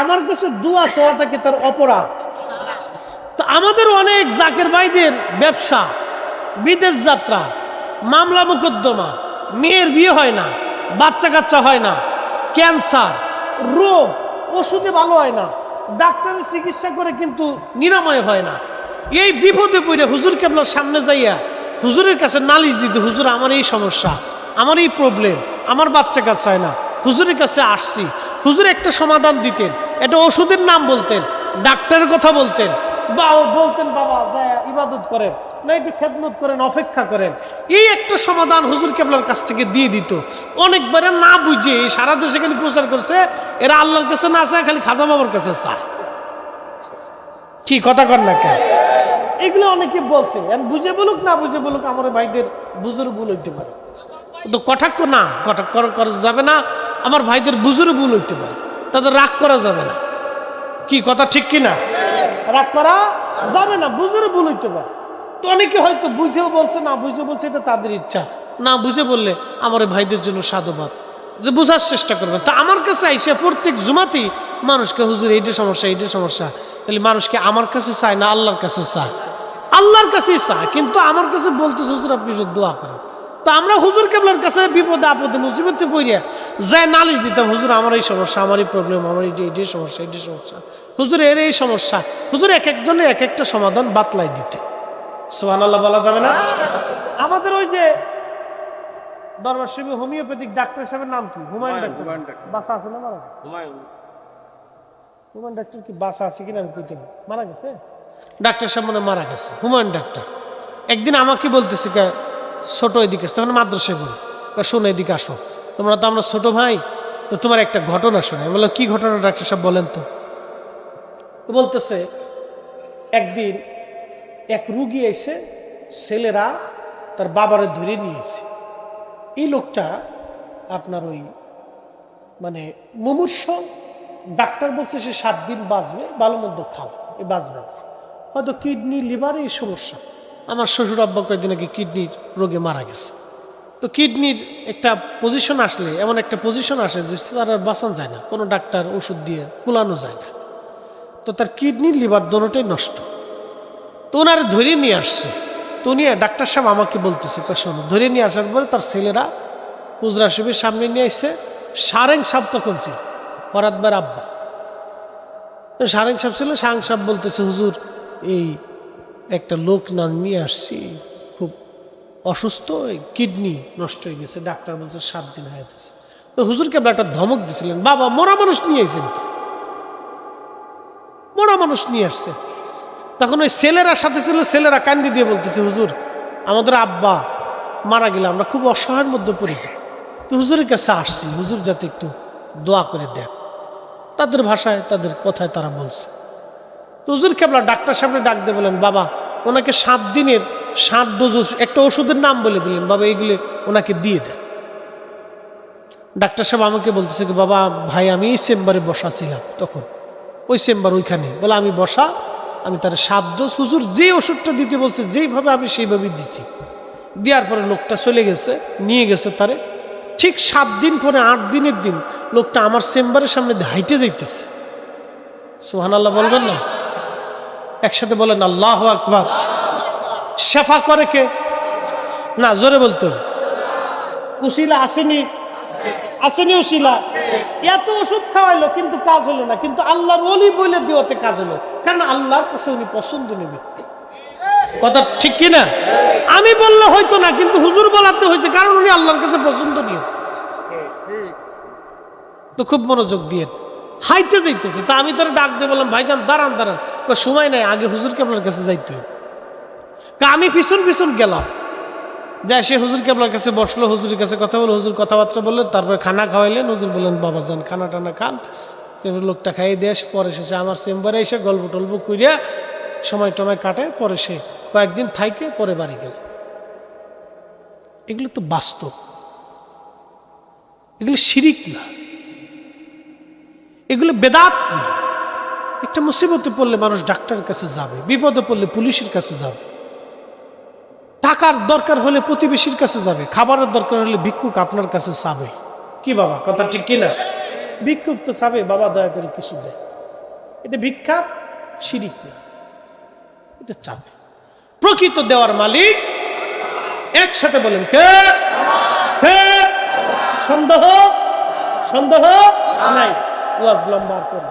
আমার কাছে দোয়া চাওয়াটা কি তার অপরাধ? তো আমাদের অনেক জাকের ভাইদের ব্যবসা, বিদেশ যাত্রা, মামলা মোকদ্দমা, মেয়ের বিয়ে হয় না, বাচ্চা কাচ্চা হয় না, ক্যান্সার রোগ, ওষুধে ভালো হয় না, ডাক্তারের চিকিৎসা করে কিন্তু নিরাময় হয় না। এই বিপদে পড়ে হুজুর কেবলার সামনে যাইয়া হুজুরের কাছে নালিশ দিতে, হুজুর আমার এই সমস্যা, আমার এই প্রবলেম, আমার বাচ্চা কাচ্চা হয় না, হুজুরের কাছে আসছি। হুজুর একটা সমাধান দিতেন, একটা ওষুধের নাম বলতেন, ডাক্তারের কথা বলতেন, বা বলতেন বাবা ইবাদত করেন না, একটু খেদমত করেন, অপেক্ষা করেন। এই একটা সমাধান হুজুর কেবলার কাছ থেকে দিয়ে দিত। অনেকবারে না বুঝে সারা দেশে খালি প্রচার করছে, এরা আল্লাহর কাছে না চায়, খালি খাজা বাবার কাছে চায়। কি কথা কর না কেন? এগুলো অনেকে বলছে, বুঝে বলুক না বুঝে বলুক, আমার ভাইদের বুঝের ভুল হইতে পারে, তো কটাক্ষ না, কটাক্ষ করা যাবে না। আমার ভাইদের বুঝের ভুল হইতে পারে, তাদের রাগ করা যাবে না। কি কথা ঠিক কিনা? রাগ করা যাবে না, বুঝের ভুল হইতে পারে। তো অনেকে হয়তো বুঝেও বলছে, না বুঝে বলছে, এটা তাদের ইচ্ছা। না বুঝে বললে আমার ভাইদের জন্য সাধুবাদ, যে বুঝার চেষ্টা করবেন। তা আমার কাছে আইসে প্রত্যেক জুমাতেই মানুষকে হুজুর এইটা সমস্যা, এইটা সমস্যা। তাহলে মানুষকে আমার কাছে চায় না আল্লাহর কাছে চায়? আল্লাহর কাছেই চায়, কিন্তু আমার কাছে বলতে হুজুর আপনি দোয়া করেন। তা আমরা হুজুর কেবলার কাছে বিপদে আপদে মুসিবতে পড়িয়া যায় নালিশ দিতাম, হুজুর আমার এই সমস্যা, আমার এই প্রবলেম, আমার এইটাই সমস্যা, এইটাই সমস্যা, হুজুর এর এই সমস্যা। হুজুর এক একজনের এক একটা সমাধান বাতলাই দিতে। সুবহানাল্লাহ বলা যাবে না? আমাদের ওই যে দরবার শিবি হোমিওপ্যাথিক ডাক্তার সাহেবের নাম কি? হুমায়ুন ডাক্তার। বাসা আছে না মারা গেছে? হুমায়ুন ডাক্তার কি বাসা আছে কিনা আমি কইতে মারা গেছে? ডাক্তার সাহেব মনে মারা গেছে, হুমায়ুন ডাক্তার। একদিন আমাকে বলতেছে ছোট এদিকে, তখন মাদ্রাসায় বলি, শোনো এদিকে আসো, তোমরা তো আমরা ছোট ভাই, তো তোমার একটা ঘটনা শোনে। আমি বললাম কি ঘটনা ডাক্তার সাহেব বলেন তো? বলতেছে একদিন এক রুগী এসে ছেলেরা তার বাবারে ধরে নিয়েছে। এই লোকটা আপনার ওই মানে মুমূর্ষ, ডাক্তার বলছে সে 7 দিন বাঁচবে, ভালো মন্দ খাও, এ বাঁচবে না, হয়তো কিডনি লিভারে এই সমস্যা। আমার শ্বশুর আব্বা কয়েকদিন আগে কিডনির রোগে মারা গেছে। তো কিডনির একটা পজিশন আসলে, এমন একটা পজিশন আসে যে তার আর বাঁচানো যায় না, কোনো ডাক্তার ওষুধ দিয়ে কুলানো যায় না। তো তার কিডনি লিভার দোনোটাই নষ্ট। তো ওনারে ধরে নিয়ে আসছে। তো তো উনি ডাক্তার সাহেব আমাকে বলতেছে, শোনো, ধরে নিয়ে আসার পরে তার ছেলেরা হুজরা শরীফের সামনে নিয়ে এসে সারেং সাহেব তখন ছিল, ফরাদবার আব্বা সারেং সাহেব ছিল। সারেং সাহেব বলতেছে, হুজুর এই একটা লোক না নিয়ে আসছি, খুব অসুস্থ, কিডনি নষ্ট হয়ে গেছে, ডাক্তার বলছে 7 দিন হয়ে গেছে। তো হুজুর কেবল একটা ধমক দিছিলেন, বাবা মরা মানুষ নিয়ে এসেছেন, মরা মানুষ নিয়ে আসছে। তখন ওই ছেলেরা সাথে ছিল, ছেলেরা কান্দি দিয়ে বলতেছে, হুজুর আমাদের আব্বা মারা গেলে আমরা খুব অসহায়ের মধ্যে পড়ে যাই, তো হুজুরের কাছে আসছি, হুজুর যাতে একটু দোয়া করে দেন। তাদের ভাষায়, তাদের কথায় তারা বলছে। তো হুজুর কেবলা ডাক্তার সামনে ডাক দিয়ে বলেন, বাবা ওনাকে 7 দিনের 7 ডোজ একটা ওষুধের নাম বলে দিলেন, বাবা এগুলো ওনাকে দিয়ে দেন। ডাক্তার সাহেব আমাকে বলতেছে কি, বাবা ভাই আমি এই চেম্বারে বসা ছিলাম, তখন ওই চেম্বার ওইখানে, বলে আমি বসা, আমি তার 7 ডোজ, হুজুর যে ওষুধটা দিতে বলছে যেইভাবে আমি সেইভাবেই দিচ্ছি। দেওয়ার পরে লোকটা চলে গেছে, নিয়ে গেছে তারে। ঠিক 7 দিন পরে 8 দিনের দিন লোকটা আমার চেম্বারের সামনে হাইটে যাইতেছে। সুবহানাল্লাহ বলবেন না? একসাথে বলেন আল্লাহু আকবার। শেফা করে কে? না, জোরে বলতে হবে। উসিলা আসেনি? আসেনি উসিলা? এত ওষুধ খাওয়াইলো কিন্তু কাজ হলো না, কিন্তু আল্লাহর ওলি বলে দেওয়াতে কাজ হলো, কারণ আল্লাহর কাছে উনি পছন্দনীয় ব্যক্তি। কথা ঠিক কিনা? আমি বললে হয়তো না, কিন্তু হুজুর বলাতে হয়েছে, কারণ উনি আল্লাহর কাছে পছন্দনীয়। তো খুব মনোযোগ দিয়ে হাইটে যাইতেছে। তা আমি তার ডাক দিয়ে বললাম, ভাইজান দাঁড়ান দাঁড়ান, সময় নাই, আগে হুজুর কেবলার কাছে যাইতে হবে। আমি পিছন পিছন গেলাম, যাই সে হুজুর কেবলার কাছে বসলো, হুজুরের কাছে কথা বললো, হুজুর কথাবার্তা বললেন, তারপরে খানা খাওয়াইলেন। হুজুর বললেন, বাবা যান খানা টানা খান। সে লোকটা খাইয়ে দিয়ে পরে শেষে আমার চেম্বারে এসে গল্প টল্প করিয়া সময় টময় কাটে, পরে সে কয়েকদিন থাইকে পরে বাড়ি গেল। এগুলো তো বাস্তব, এগুলো শিরিক না, এগুলো বেদাত না। একটা মুসিবতে পড়লে মানুষ ডাক্তারের কাছে যাবে, বিপদে পড়লে পুলিশের কাছে যাবে, টাকার দরকার হলে প্রতিবেশীর কাছে যাবে, খাবারের দরকার হলে ভিক্ষুক আপনার কাছে চাবে। কি বাবা, কথা ঠিক কিনা? ভিক্ষুক তো চাবে, বাবা দয়া করে কিছু দেয়। এটা ভিক্ষা, শিরিক না, এটা চাবে। প্রকৃত দেওয়ার মালিক একসাথে বলেন কে? কে? সন্দেহ? সন্দেহ নাই। ওয়াজ লম্বা করে